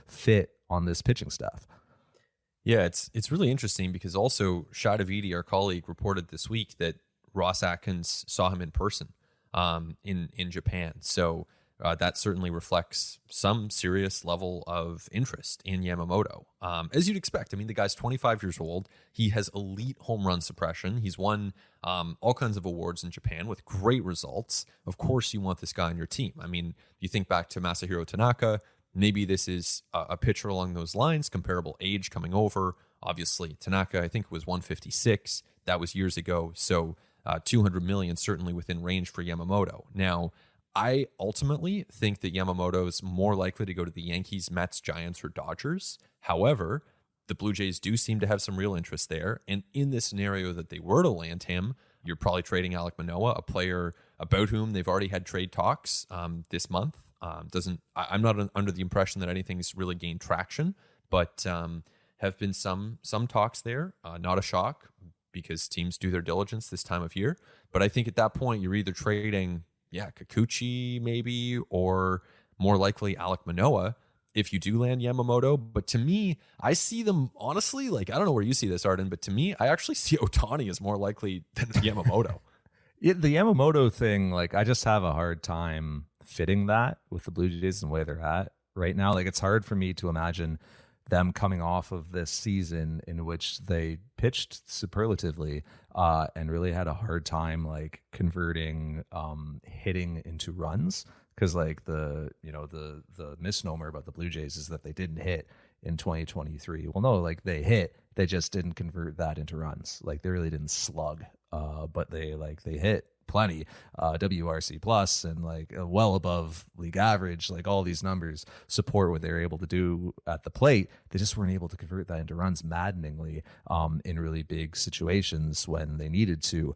fit on this pitching staff? Yeah, it's really interesting because also Shadavidi, our colleague, reported this week that Ross Atkins saw him in person in Japan. So that certainly reflects some serious level of interest in Yamamoto. As you'd expect. I mean, the guy's 25 years old. He has elite home run suppression. He's won all kinds of awards in Japan with great results. Of course, you want this guy on your team. I mean, you think back to Masahiro Tanaka. Maybe this is a pitcher along those lines, comparable age coming over. Obviously, Tanaka, I think it was 156. That was years ago. So 200 million certainly within range for Yamamoto. Now, I ultimately think that Yamamoto is more likely to go to the Yankees, Mets, Giants, or Dodgers. However, the Blue Jays do seem to have some real interest there. And in this scenario that they were to land him, you're probably trading Alek Manoah, a player about whom they've already had trade talks this month. I'm not under the impression that anything's really gained traction, but have been some talks there. Not a shock because teams do their diligence this time of year. But I think at that point, you're either trading, Kikuchi maybe, or more likely Alek Manoah if you do land Yamamoto. But to me, I see them, honestly, like, I don't know where you see this, Arden, but to me, I actually see Ohtani as more likely than Yamamoto. The Yamamoto thing, like, I just have a hard time fitting that with the Blue Jays and where they're at right now. Like, it's hard for me to imagine them coming off of this season in which they pitched superlatively and really had a hard time like converting hitting into runs, because like the misnomer about the Blue Jays is that they didn't hit in 2023. Well, no, like they hit, they just didn't convert that into runs. Like they really didn't slug, but they hit plenty, WRC plus and like well above league average. Like all these numbers support what they're able to do at the plate. They just weren't able to convert that into runs maddeningly in really big situations when they needed to.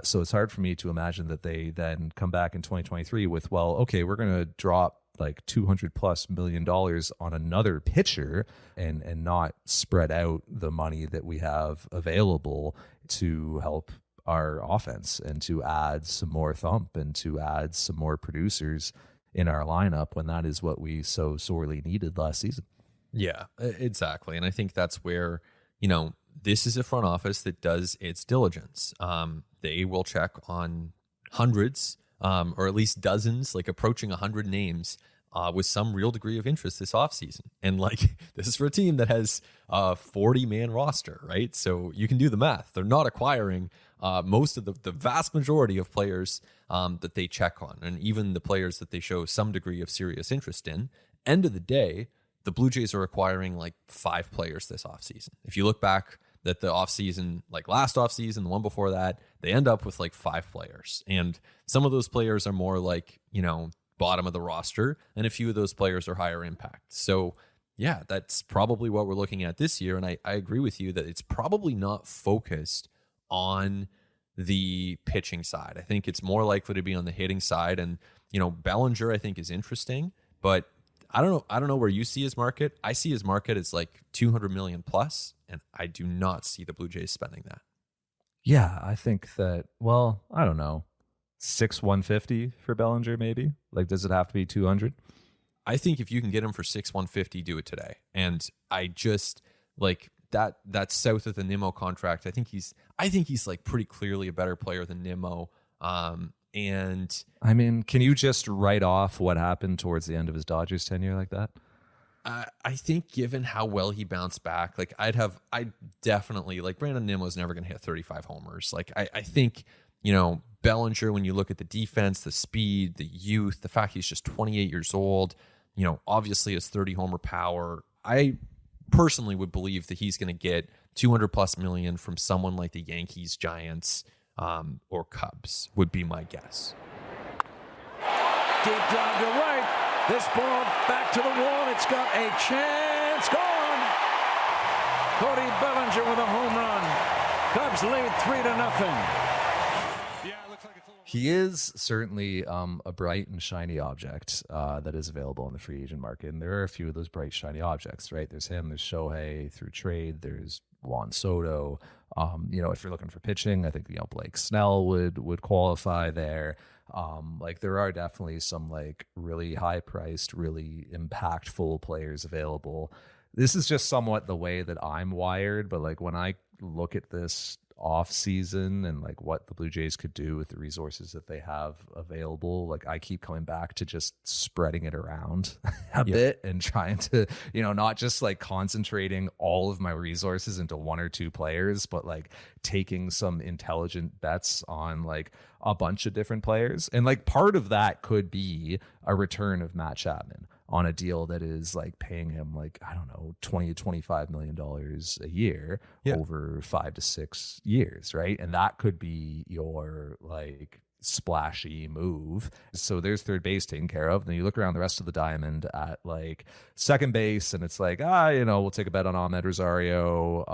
So it's hard for me to imagine that they then come back in 2023 with, well, okay, we're going to drop like $200+ million on another pitcher and not spread out the money that we have available to help our offense and to add some more thump and to add some more producers in our lineup when that is what we so sorely needed last season. Yeah, exactly. And I think that's where, this is a front office that does its diligence. They will check on hundreds or at least dozens, like approaching 100 names with some real degree of interest this offseason. And like, this is for a team that has a 40-man roster, right? So you can do the math. They're not acquiring most of the vast majority of players that they check on, and even the players that they show some degree of serious interest in. End of the day, the Blue Jays are acquiring like 5 players this offseason. If you look back at the offseason, like last offseason, the one before that, they end up with like 5 players. And some of those players are more like, bottom of the roster, and a few of those players are higher impact. So yeah, that's probably what we're looking at this year. And I agree with you that it's probably not focused on the pitching side. I think it's more likely to be on the hitting side. And, Bellinger, I think, is interesting, but I don't know where you see his market. I see his market as like 200 million plus, and I do not see the Blue Jays spending that. Yeah, I think that, well, I don't know, 150 for Bellinger maybe? Like, does it have to be 200? I think if you can get him for 150, do it today. And I just like that south of the Nimmo contract. I think he's like pretty clearly a better player than Nimmo. And I mean, can you just write off what happened towards the end of his Dodgers tenure like that? I think given how well he bounced back, like I definitely, like, Brandon Nimmo's never going to hit 35 homers. Like I think, Bellinger, when you look at the defense, the speed, the youth, the fact he's just 28 years old, obviously has 30 homer power. I personally would believe that he's going to get 200+ million from someone like the Yankees, Giants, or Cubs would be my guess. Deep drive to right. This ball back to the wall. It's got a chance. Gone. Cody Bellinger with a home run. Cubs lead 3-0. He is certainly a bright and shiny object that is available in the free agent market. And there are a few of those bright, shiny objects, right? There's him, there's Shohei through trade, there's Juan Soto. If you're looking for pitching, I think, Blake Snell would qualify there. Like there are definitely some like really high priced, really impactful players available. This is just somewhat the way that I'm wired, but like when I look at this off season and like what the Blue Jays could do with the resources that they have available, like I keep coming back to just spreading it around a bit and trying to, not just like concentrating all of my resources into one or two players, but like taking some intelligent bets on like a bunch of different players. And like part of that could be a return of Matt Chapman on a deal that is like paying him like, I don't know, $20 to $25 million a year over 5 to 6 years, right? And that could be your like splashy move. So there's third base taken care of. Then you look around the rest of the diamond at like second base, and it's like, we'll take a bet on Ahmed Rosario.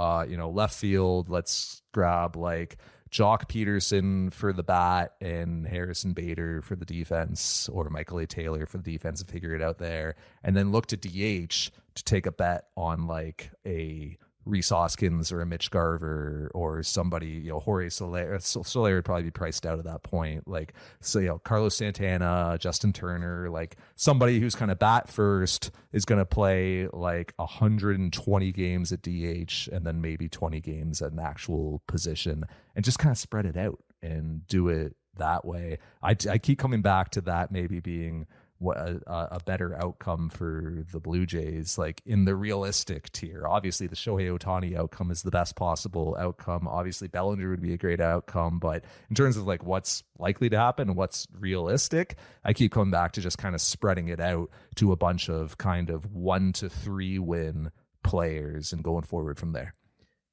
Left field, let's grab like Jock Peterson for the bat and Harrison Bader for the defense, or Michael A. Taylor for the defense, and figure it out there. And then look to DH to take a bet on like a Rhys Hoskins or a Mitch Garver or somebody, Jorge Soler. Soler would probably be priced out at that point. Like, so, Carlos Santana, Justin Turner, like somebody who's kind of bat first is going to play like 120 games at DH and then maybe 20 games at an actual position, and just kind of spread it out and do it that way. I keep coming back to that maybe being what a better outcome for the Blue Jays, like in the realistic tier. Obviously the Shohei Ohtani outcome is the best possible outcome. Obviously Bellinger would be a great outcome, but in terms of like what's likely to happen, what's realistic, I keep coming back to just kind of spreading it out to a bunch of kind of 1 to 3 win players and going forward from there.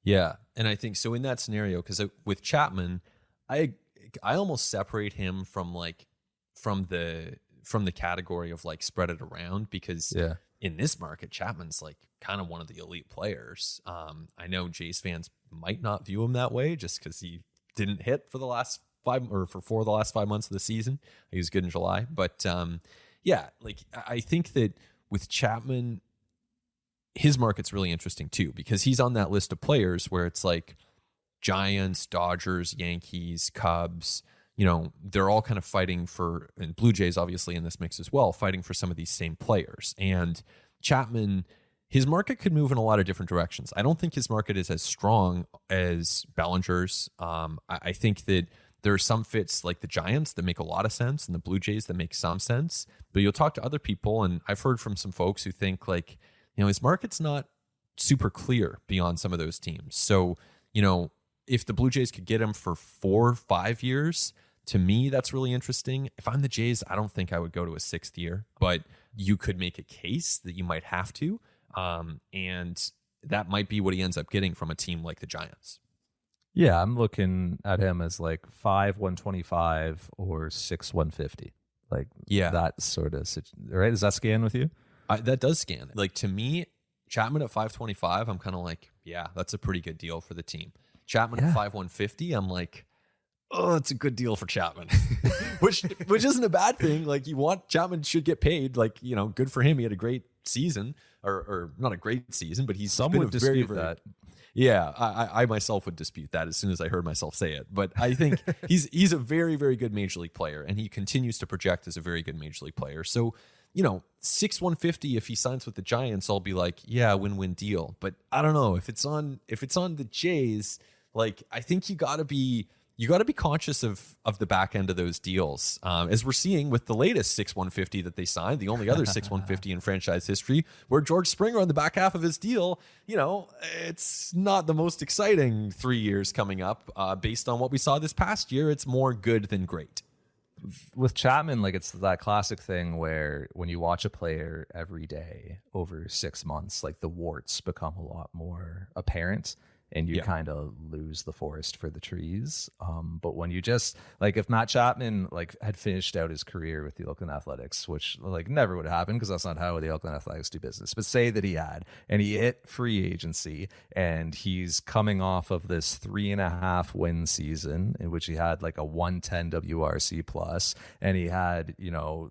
Yeah. And I think so in that scenario, because with Chapman, I almost separate him from the category of like spread it around, because in this market, Chapman's like kind of one of the elite players. I know Jays fans might not view him that way just because he didn't hit for the last 4 of the last 5 months of the season. He was good in July, but like I think that with Chapman, his market's really interesting too, because he's on that list of players where it's like Giants, Dodgers, Yankees, Cubs, they're all kind of fighting for, and Blue Jays obviously in this mix as well, fighting for some of these same players. And Chapman, his market could move in a lot of different directions. I don't think his market is as strong as Bellinger's. I think that there are some fits like the Giants that make a lot of sense and the Blue Jays that make some sense. But you'll talk to other people, and I've heard from some folks who think like, his market's not super clear beyond some of those teams. So, if the Blue Jays could get him for 4 or 5 years, to me, that's really interesting. If I'm the Jays, I don't think I would go to a 6th year, but you could make a case that you might have to. And that might be what he ends up getting from a team like the Giants. Yeah, I'm looking at him as like 5 125 or 6 150. Like that sort of right? Does that scan with you? That does scan. Like to me, Chapman at 525, I'm kind of like, yeah, that's a pretty good deal for the team. Chapman at 5 150, I'm like, oh, it's a good deal for Chapman, which isn't a bad thing. Like Chapman should get paid. Like, good for him. He had a great season, or not a great season, but he's some would dispute that. Yeah, I myself would dispute that as soon as I heard myself say it. But I think he's a very, very good major league player, and he continues to project as a very good major league player. So, 6 150, if he signs with the Giants, I'll be like, yeah, win-win deal. But I don't know if it's on the Jays. Like, I think you got to be conscious of the back end of those deals, as we're seeing with the latest 6 150 that they signed, the only other 6 150 in franchise history, where George Springer on the back half of his deal, it's not the most exciting 3 years coming up. Based on what we saw this past year, it's more good than great. With Chapman, like it's that classic thing where when you watch a player every day over 6 months, like the warts become a lot more apparent. and you kind of lose the forest for the trees. But when you just like, if Matt Chapman like had finished out his career with the Oakland Athletics, which like never would happen because that's not how the Oakland Athletics do business, but say that he had, and he hit free agency, and he's coming off of this 3.5 win season in which he had like a 110 WRC plus, and he had, you know,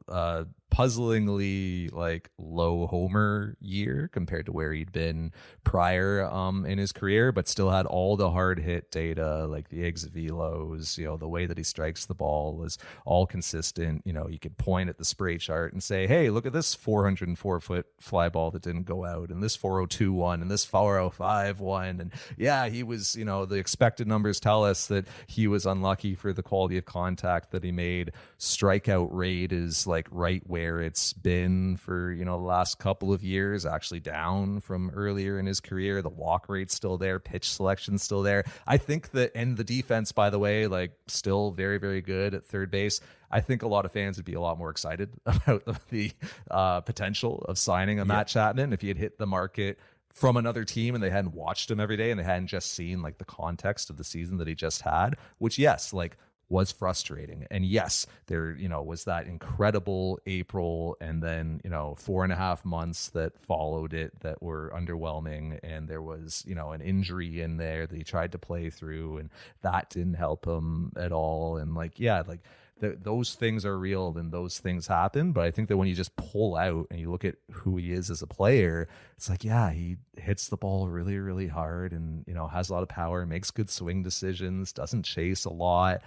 puzzlingly like low homer year compared to where he'd been prior in his career, but still had all the hard hit data, like the exit velos, you know, the way that he strikes the ball was all consistent. You know, you could point at the spray chart and say, hey, look at this 404-foot fly ball that didn't go out, and this 402 one, and this 405 one. And yeah, he was, you know, the expected numbers tell us that he was unlucky for the quality of contact that he made. Strikeout rate is like right where it's been for, you know, the last couple of years, actually down from earlier in his career. The walk rate's still there, pitch selection's still there. I think that, and the defense, by the way, like still very, very good at third base. I think a lot of fans would be a lot more excited about the potential of signing a Matt Chapman if he had hit the market from another team and they hadn't watched him every day and they hadn't just seen like the context of the season that he just had, which yes, like was frustrating. And yes, there, you know, was that incredible April and then, you know, 4.5 months that followed it that were underwhelming. And there was, you know, an injury in there that he tried to play through and that didn't help him at all. And like, yeah, like those things are real and those things happen. But I think that when you just pull out and you look at who he is as a player, it's like, yeah, he hits the ball really, really hard and, you know, has a lot of power, makes good swing decisions, doesn't chase a lot,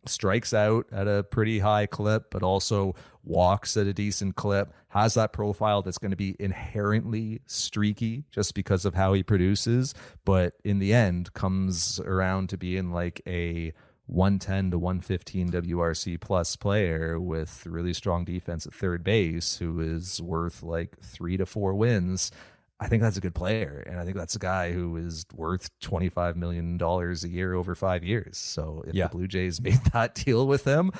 strikes out at a pretty high clip, but also walks at a decent clip, has that profile that's going to be inherently streaky just because of how he produces. But in the end comes around to being like a 110 to 115 WRC plus player with really strong defense at third base who is worth like 3 to 4 wins. I think that's a good player. And I think that's a guy who is worth $25 million a year over 5 years. So if the Blue Jays made that deal with him,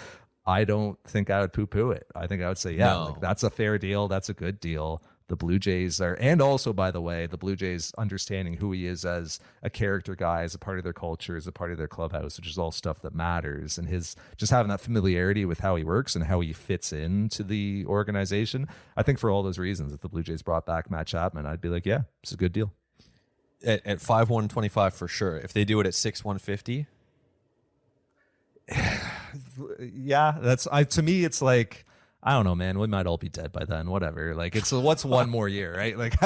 I don't think I would poo-poo it. I think I would say, like, that's a fair deal. That's a good deal. The Blue Jays are, and also, by the way, the Blue Jays understanding who he is as a character guy, as a part of their culture, as a part of their clubhouse, which is all stuff that matters. And his just having that familiarity with how he works and how he fits into the organization. I think for all those reasons, if the Blue Jays brought back Matt Chapman, I'd be like, yeah, it's a good deal. At 5/125 for sure. If they do it at 6/150. Yeah, to me, it's like, I don't know, man. We might all be dead by then. Whatever. Like, it's what's one more year, right? Like,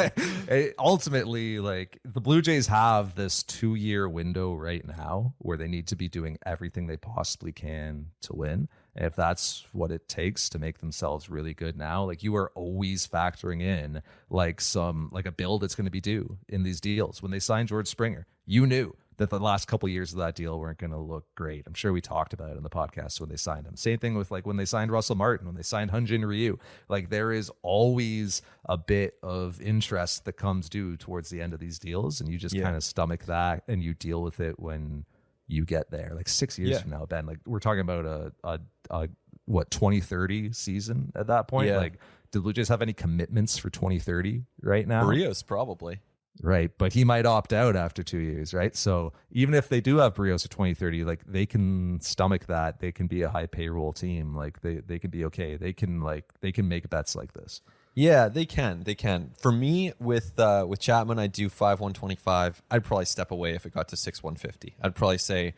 ultimately, like the Blue Jays have this 2-year window right now where they need to be doing everything they possibly can to win. And if that's what it takes to make themselves really good now, like you are always factoring in like a bill that's going to be due in these deals. When they signed George Springer, you knew that the last couple of years of that deal weren't going to look great. I'm sure we talked about it in the podcast when they signed him. Same thing with like when they signed Russell Martin, when they signed Hyun-Jin Ryu. Like there is always a bit of interest that comes due towards the end of these deals, and you just kind of stomach that and you deal with it when you get there. Like 6 years from now, Ben, like we're talking about a 2030 season at that point. Like, do the Blue Jays have any commitments for 2030 right now? Barrios probably. Right, but he might opt out after 2 years, right? So even if they do have Barrios at 2030, like they can stomach that. They can be a high payroll team. Like they can be okay. They can make bets like this. Yeah, they can. They can. For me, with Chapman, I do 5/125. I'd probably step away if it got to 6/150. I'd probably say,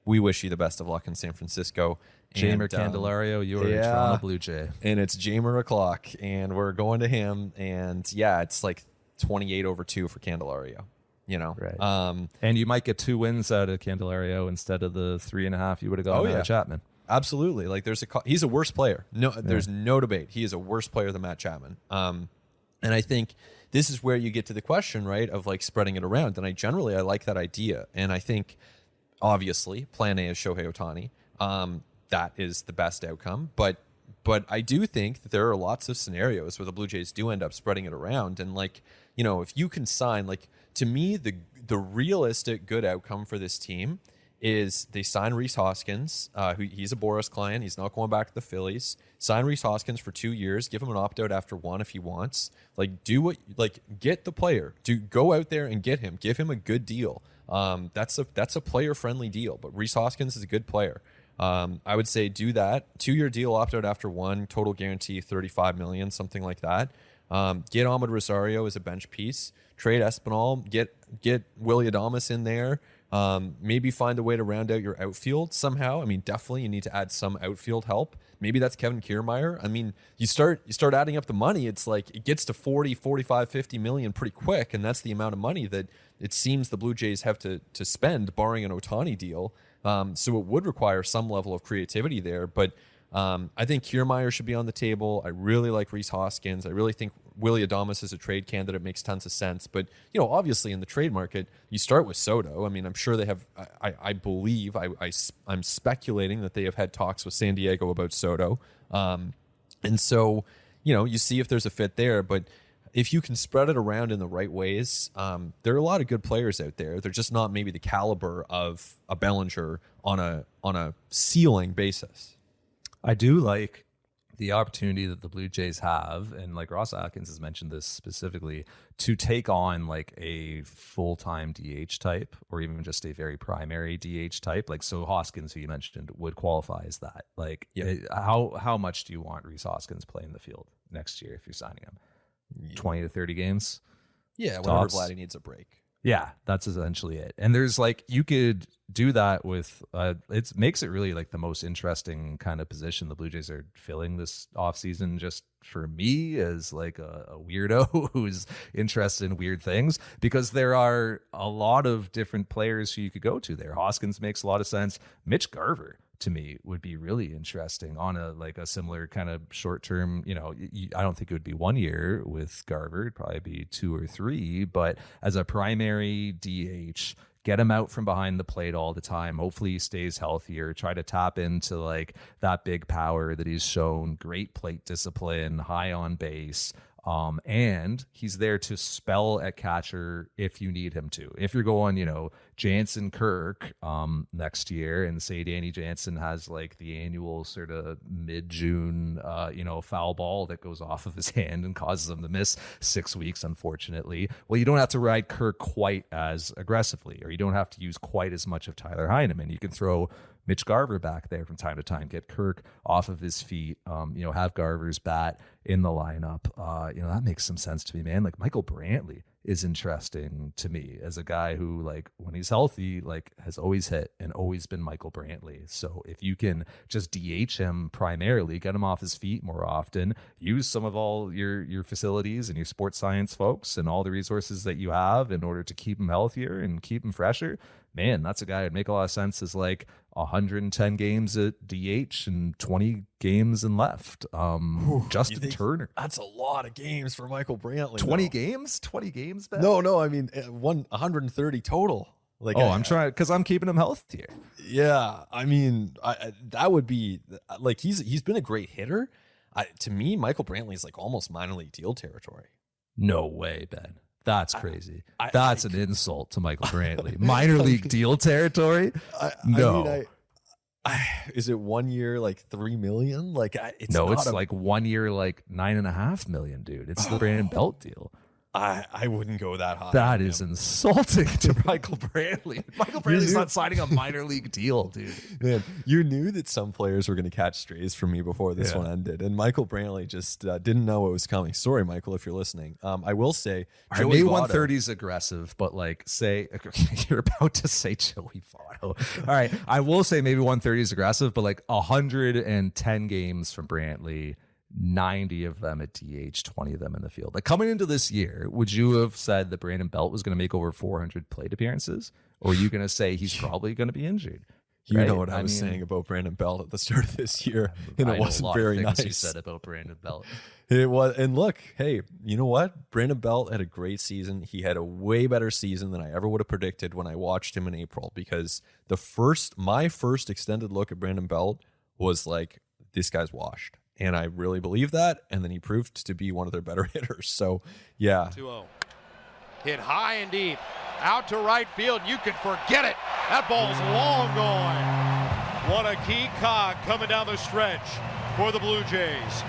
we wish you the best of luck in San Francisco. Jamer Candelario, you are a Toronto Blue Jay. And it's Jamer o'clock, and we're going to him. And yeah, it's like 28/2 for Candelario, you know. Right. And you might get 2 wins out of Candelario instead of the 3.5 you would have gotten out of Chapman. Absolutely. Like he's a worse player. No, there's no debate. He is a worse player than Matt Chapman. And I think this is where you get to the question, right, of like spreading it around. And I like that idea. And I think obviously plan A is Shohei Ohtani. That is the best outcome. But I do think that there are lots of scenarios where the Blue Jays do end up spreading it around. And like, if you can sign, like, to me, the realistic good outcome for this team is they sign Rhys Hoskins. He's a Boris client. He's not going back to the Phillies. Sign Rhys Hoskins for 2 years. Give him an opt-out after 1 if he wants. Get the player. Go out there and get him. Give him a good deal. That's a player-friendly deal. But Rhys Hoskins is a good player. I would say do that. 2-year deal, opt-out after 1. Total guarantee $35 million, something like that. Get Ahmed Rosario as a bench piece. Trade Espinal. Get Willy Adames in there. Maybe find a way to round out your outfield somehow. I mean, definitely you need to add some outfield help. Maybe that's Kevin Kiermaier. I mean, you start adding up the money. It's like it gets to 40, 45, 50 million pretty quick. And that's the amount of money that it seems the Blue Jays have to spend, barring an Ohtani deal. So it would require some level of creativity there. But I think Kiermaier should be on the table. I really like Rhys Hoskins. I really think Willy Adames as a trade candidate makes tons of sense. But, obviously in the trade market, you start with Soto. I mean, I'm sure they have, I believe, I'm speculating that they have had talks with San Diego about Soto. And so, you see if there's a fit there. But if you can spread it around in the right ways, there are a lot of good players out there. They're just not maybe the caliber of a Bellinger on a ceiling basis. I do like the opportunity that the Blue Jays have, and like Ross Atkins has mentioned this specifically, to take on like a full-time DH type or even just a very primary DH type. Like, so Hoskins, who you mentioned, would qualify as that. Like, how much do you want Rhys Hoskins playing the field next year if you're signing him? 20 to 30 games? Yeah, whenever Vladdy needs a break. Yeah, that's essentially it. And there's like, you could do that with, it makes it really like the most interesting kind of position the Blue Jays are filling this offseason, just for me as like a weirdo who's interested in weird things, because there are a lot of different players who you could go to there. Hoskins makes a lot of sense. Mitch Garver, to me, would be really interesting on a similar kind of short term. I don't think it would be 1 year with Garver. It'd probably be 2 or 3, but as a primary DH, get him out from behind the plate all the time. Hopefully he stays healthier. Try to tap into like that big power that he's shown, great plate discipline, high on base. And he's there to spell at catcher if you need him to. If you're going, Jansen Kirk next year, and say Danny Jansen has like the annual sort of mid-June, foul ball that goes off of his hand and causes him to miss 6 weeks, unfortunately. Well, you don't have to ride Kirk quite as aggressively, or you don't have to use quite as much of Tyler Heineman. You can throw Mitch Garver back there from time to time, get Kirk off of his feet, have Garver's bat in the lineup. That makes some sense to me, man. Like, Michael Brantley is interesting to me as a guy who, like, when he's healthy, like, has always hit and always been Michael Brantley. So if you can just DH him primarily, get him off his feet more often, use some of all your facilities and your sports science folks and all the resources that you have in order to keep him healthier and keep him fresher, man, that's a guy who'd make a lot of sense as like 110 games at DH and 20 games in left. Justin Turner. That's a lot of games for Michael Brantley. 20 games? 20 games, Ben? No. I mean, 130 total. Like, I'm trying, because I'm keeping him healthier. Yeah, I mean, that would be like, he's been a great hitter. To me, Michael Brantley is like almost minor league deal territory. No way, Ben. That's crazy. That's an insult to Michael Brantley. Minor league deal territory? No. Is it 1 year like $3 million? Like, it's like 1 year like $9.5 million, dude. It's the Brandon Belt deal. I wouldn't go that high. That is insulting to Michael Brantley. Michael Brantley's not signing a minor league deal, dude. Man, you knew that some players were going to catch strays from me before this one ended, and Michael Brantley just didn't know what was coming. Sorry, Michael, if you're listening. I will say, maybe 130 is aggressive, but like, say you're about to say Joey Votto. All right, I will say maybe 130 is aggressive, but like 110 games from Brantley, 90 of them at DH, 20 of them in the field. Like, coming into this year, would you have said that Brandon Belt was going to make over 400 plate appearances? Or are you going to say he's probably going to be injured? You know what I was saying about Brandon Belt at the start of this year, and it wasn't very nice. You said about Brandon Belt. It was, and look, hey, you know what? Brandon Belt had a great season. He had a way better season than I ever would have predicted when I watched him in April, because my first extended look at Brandon Belt was like, this guy's washed. And I really believe that. And then he proved to be one of their better hitters. So, yeah. 2-0. hit high and deep, out to right field. You can forget it. That ball's long gone. What a key cog coming down the stretch for the Blue Jays.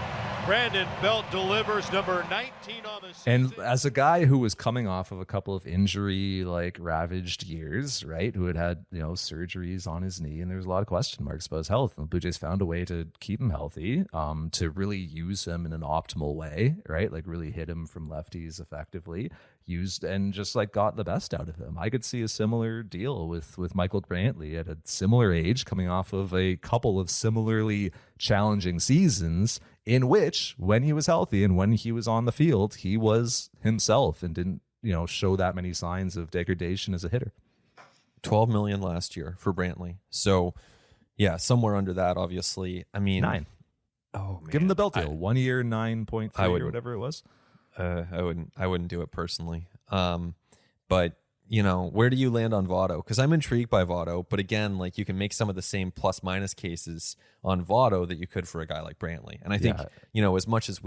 Brandon Belt delivers number 19 on the season. And as a guy who was coming off of a couple of injury ravaged years, right, who had surgeries on his knee, and there was a lot of question marks about his health, and the Blue Jays found a way to keep him healthy, to really use him in an optimal way, right, like really hit him from lefties effectively, used and just got the best out of him. I could see a similar deal with Michael Brantley at a similar age, coming off of a couple of similarly challenging seasons, in which, when he was healthy and when he was on the field, he was himself and didn't, show that many signs of degradation as a hitter. $12 million last year for Brantley. So, yeah, somewhere under that, obviously. I mean, 9. Oh man, give him the belt deal. 1 year, 9.3 or whatever it was. I wouldn't do it personally. But where do you land on Votto? Because I'm intrigued by Votto, but again, you can make some of the same plus minus cases on Votto that you could for a guy like Brantley. And I think, as much as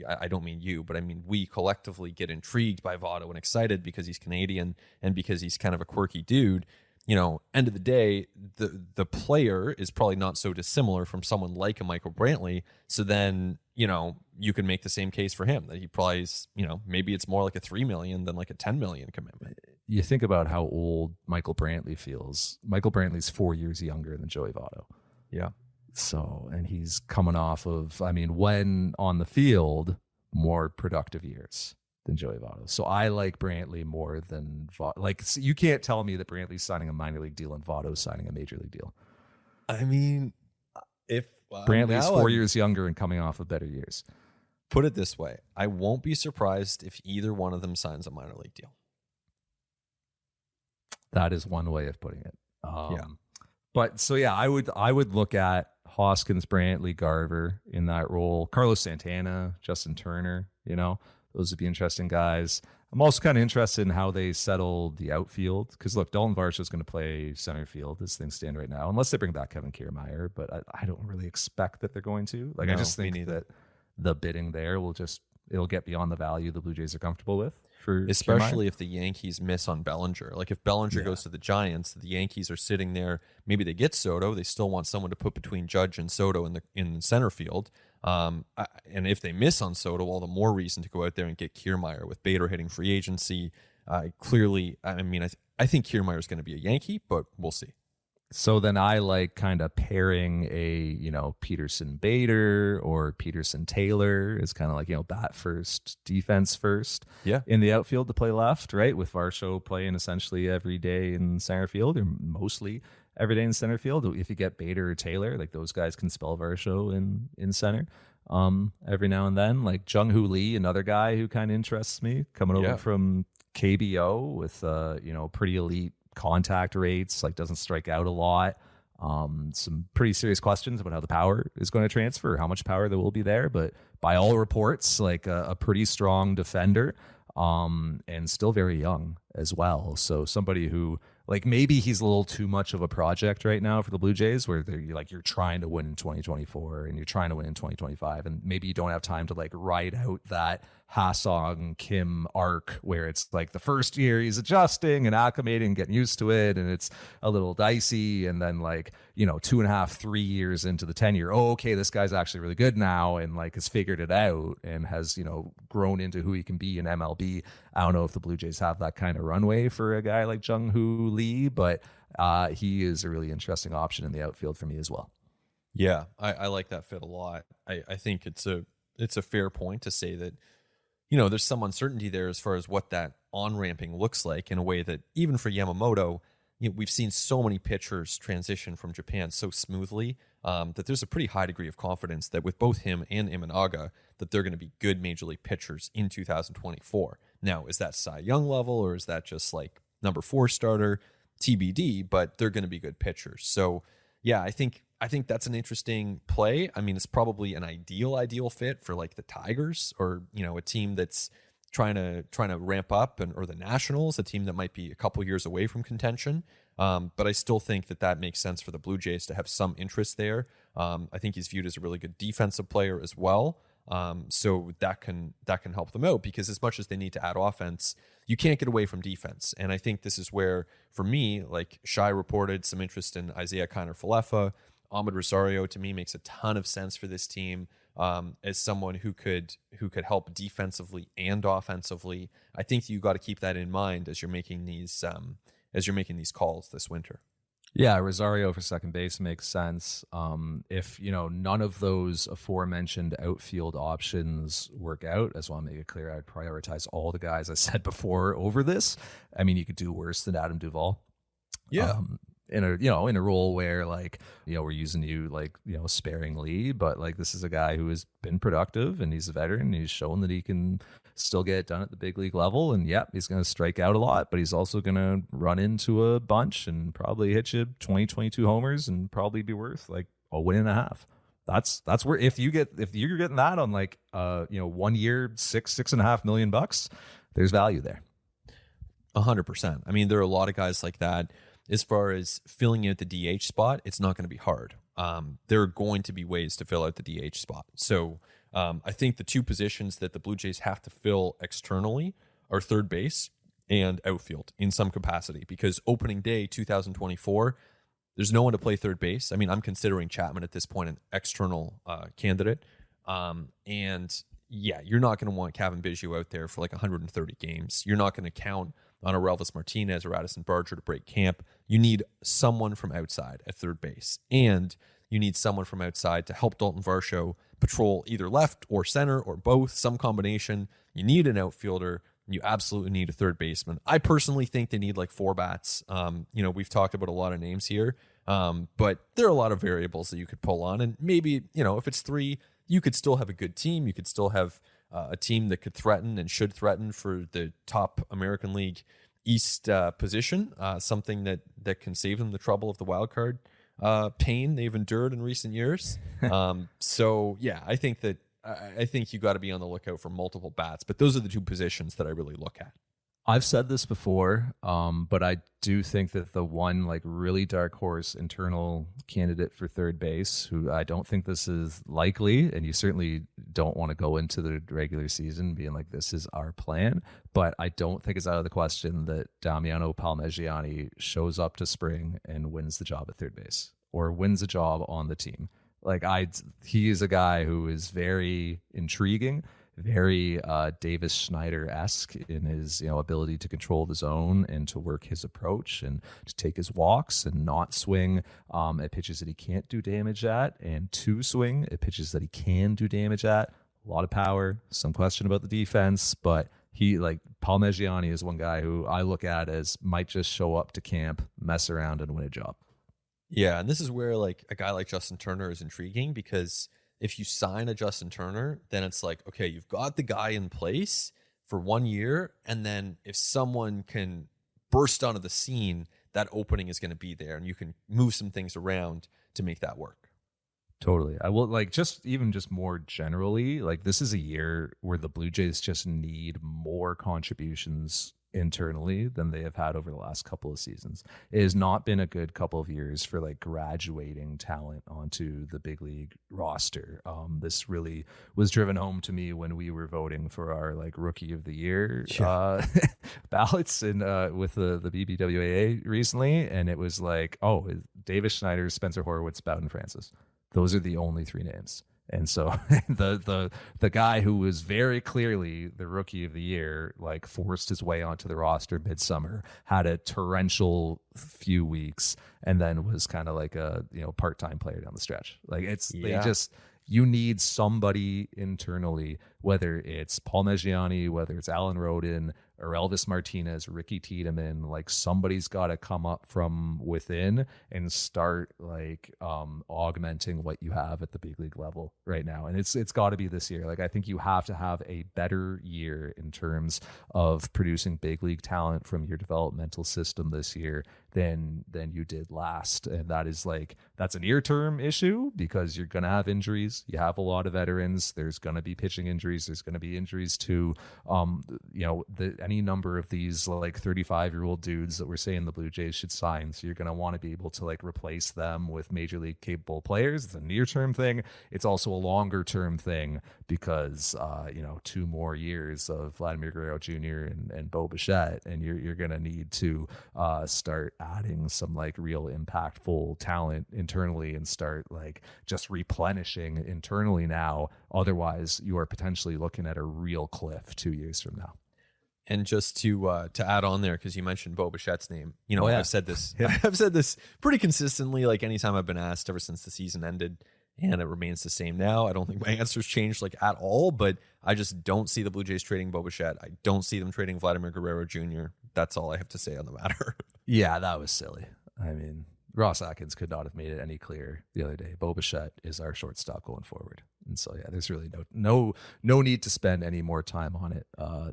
I don't mean you, but I mean we collectively get intrigued by Votto and excited because he's Canadian and because he's kind of a quirky dude. End of the day, the player is probably not so dissimilar from someone like a Michael Brantley. So then, you can make the same case for him that he probably is, maybe it's more like a $3 million than like a $10 million commitment. You think about how old Michael Brantley feels. Michael Brantley's 4 years younger than Joey Votto. Yeah. So, and he's coming off of, when on the field, more productive years than Joey Votto. So I like Brantley more than Votto. You can't tell me that Brantley's signing a minor league deal and Votto's signing a major league deal. I mean, if Brantley's 4 years younger and coming off of better years. Put it this way, I won't be surprised if either one of them signs a minor league deal. That is one way of putting it. But so yeah, I would look at Hoskins, Brantley, Garver in that role. Carlos Santana, Justin Turner, those would be interesting guys. I'm also kind of interested in how they settle the outfield, because look, Dalton Varsho is going to play center field as things stand right now, unless they bring back Kevin Kiermaier, but I don't really expect that they're going to. I just think that the bidding there it'll get beyond the value the Blue Jays are comfortable with. Especially if the Yankees miss on Bellinger. If Bellinger goes to the Giants, the Yankees are sitting there. Maybe they get Soto. They still want someone to put between Judge and Soto in center field. And if they miss on Soto, all the more reason to go out there and get Kiermaier with Bader hitting free agency. Clearly, I think Kiermaier is going to be a Yankee, but we'll see. So then I like kind of pairing a, Peterson Bader or Peterson Taylor is kind of like, bat first, defense first in the outfield to play left, right? With Varsho playing essentially every day in center field, or mostly every day in center field. If you get Bader or Taylor, those guys can spell Varsho in center every now and then. Like Jung-Hoo Lee, another guy who kind of interests me, coming over from KBO with, pretty elite contact rates, doesn't strike out a lot. Some pretty serious questions about how the power is going to transfer, how much power there will be there, but by all reports, a pretty strong defender, and still very young as well. So somebody who, maybe he's a little too much of a project right now for the Blue Jays, where you're trying to win in 2024 and you're trying to win in 2025, and maybe you don't have time to ride out that Ha-Sung Kim arc where it's the first year he's adjusting and acclimating, getting used to it, and it's a little dicey, and then 2.5, 3 years into the tenure, okay, this guy's actually really good now and has figured it out and has grown into who he can be in MLB. I don't know if the Blue Jays have that kind of runway for a guy like Jung-Hoo Lee, but he is a really interesting option in the outfield for me as well. Yeah, I like that fit a lot. I think it's a fair point to say that there's some uncertainty there as far as what that on-ramping looks like, in a way that even for Yamamoto, we've seen so many pitchers transition from Japan so smoothly that there's a pretty high degree of confidence that with both him and Imanaga, that they're going to be good major league pitchers in 2024. Now, is that Cy Young level, or is that just number 4 starter? TBD, but they're going to be good pitchers. So yeah, I think that's an interesting play. It's probably an ideal fit for the Tigers, or a team that's trying to ramp up, or the Nationals, a team that might be a couple years away from contention. But I still think that makes sense for the Blue Jays to have some interest there. I think he's viewed as a really good defensive player as well. So that can help them out, because as much as they need to add offense, you can't get away from defense. And I think this is where, for me, like Shai reported some interest in Isaiah Kiner-Falefa. Ahmed Rosario, to me, makes a ton of sense for this team as someone who could help defensively and offensively. I think you got to keep that in mind as you're making these calls this winter. Yeah, Rosario for second base makes sense. If none of those aforementioned outfield options work out, I just want to make it clear I'd prioritize all the guys I said before over this. I mean, you could do worse than Adam Duvall. Yeah. In a role where we're using you sparingly, but this is a guy who has been productive and he's a veteran and he's shown that he can still get it done at the big league level. And he's going to strike out a lot, but he's also going to run into a bunch and probably hit you 22 homers and probably be worth a win and a half. That's where if you're getting that on 1 year, $6.5 million, there's value there. 100%. I mean, there are a lot of guys like that. As far as filling out the DH spot, it's not going to be hard. There are going to be ways to fill out the DH spot. So I think the two positions that the Blue Jays have to fill externally are third base and outfield in some capacity, because opening day 2024, there's no one to play third base. I mean, I'm considering Chapman at this point an external candidate. And you're not going to want Kevin Biggio out there for 130 games. You're not going to count on a Relvis Martinez or Addison Barger to break camp. You need someone from outside at third base, and you need someone from outside to help Dalton Varsho patrol either left or center or both, some combination. You need an outfielder. You absolutely need a third baseman. I personally think they need 4 bats. We've talked about a lot of names here, but there are a lot of variables that you could pull on, and maybe, if it's 3, you could still have a good team. You could still have a team that could threaten and should threaten for the top American League East position, something that can save them the trouble of the wild card pain they've endured in recent years. I think you got to be on the lookout for multiple bats, but those are the two positions that I really look at. I've said this before, but I do think that the one really dark horse internal candidate for third base, who I don't think this is likely, and you certainly don't want to go into the regular season being this is our plan, but I don't think it's out of the question that Damiano Palmegiani shows up to spring and wins the job at third base or wins a job on the team. He is a guy who is very intriguing, very Davis Schneider-esque in his ability to control the zone and to work his approach and to take his walks and not swing at pitches that he can't do damage at, and to swing at pitches that he can do damage at. A lot of power, some question about the defense, but he Palmegiani is one guy who I look at as might just show up to camp, mess around, and win a job. Yeah, and this is where a guy like Justin Turner is intriguing, because if you sign a Justin Turner, then it's okay, you've got the guy in place for 1 year, and then if someone can burst onto the scene, that opening is going to be there, and you can move some things around to make that work. Totally. I will just more generally, this is a year where the Blue Jays just need more contributions internally than they have had over the last couple of seasons. It has not been a good couple of years for graduating talent onto the big league roster. This really was driven home to me when we were voting for our rookie of the year ballots and with the BBWAA recently, and it was Davis Schneider, Spencer Horwitz, Bowden Francis. Those are the only 3 names. And so the guy who was very clearly the rookie of the year, forced his way onto the roster midsummer, had a torrential few weeks, and then was kind of a part-time player down the stretch. You need somebody internally, whether it's Palmegiani, whether it's Alan Rodin or Elvis Martinez, Ricky Tiedemann, somebody's got to come up from within and start augmenting what you have at the big league level right now. And it's got to be this year. I think you have to have a better year in terms of producing big league talent from your developmental system this year than you did last. And that is that's a near-term issue because you're going to have injuries. You have a lot of veterans. There's going to be pitching injuries. There's going to be injuries to, any number of these like 35-year-old dudes that we're saying the Blue Jays should sign. So you're going to want to be able to like replace them with major league capable players. It's a near-term thing. It's also a longer-term thing because, 2 more years of Vladimir Guerrero Jr. and Bo Bichette, and you're going to need to start adding some like real impactful talent internally and start like just replenishing internally now. Otherwise, you are potentially looking at a real cliff 2 years from now. And just to add on there, because you mentioned Bo Bichette's name, I've said this, Yeah. I've said this pretty consistently, like anytime I've been asked ever since the season ended, and it remains the same now. I don't think my answer's changed like at all, but I just don't see the Blue Jays trading Bo Bichette. I don't see them trading Vladimir Guerrero Jr. That's all I have to say on the matter. Yeah, that was silly. I mean, Ross Atkins could not have made it any clearer the other day. Bo Bichette is our shortstop going forward. And so, yeah, there's really no need to spend any more time on it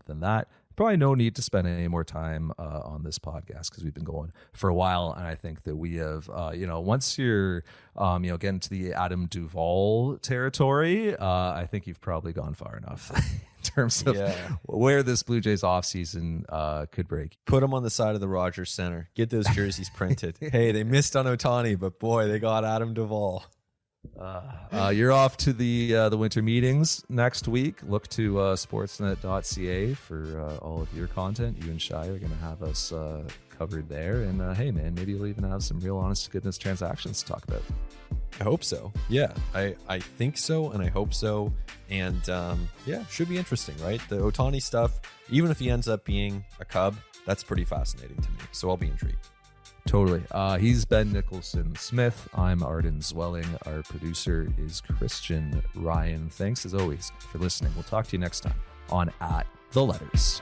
than that. Probably no need to spend any more time on this podcast because we've been going for a while. And I think that we have, once you're, getting to the Adam Duvall territory, I think you've probably gone far enough in terms of where this Blue Jays offseason could break. Put them on the side of the Rogers Center. Get those jerseys printed. Hey, they missed on Ohtani, but boy, they got Adam Duvall. You're off to the winter meetings next week. Look to sportsnet.ca for all of your content. You and Shai are going to have us covered there. And hey, man, maybe you'll even have some real honest to goodness transactions to talk about. I hope so. Yeah, I think so, and I hope so. And should be interesting, right? The Ohtani stuff, even if he ends up being a Cub, that's pretty fascinating to me. So I'll be intrigued. Totally. He's been Nicholson-Smith. I'm Arden Zwelling. Our producer is Christian Ryan. Thanks as always for listening. We'll talk to you next time on At The Letters.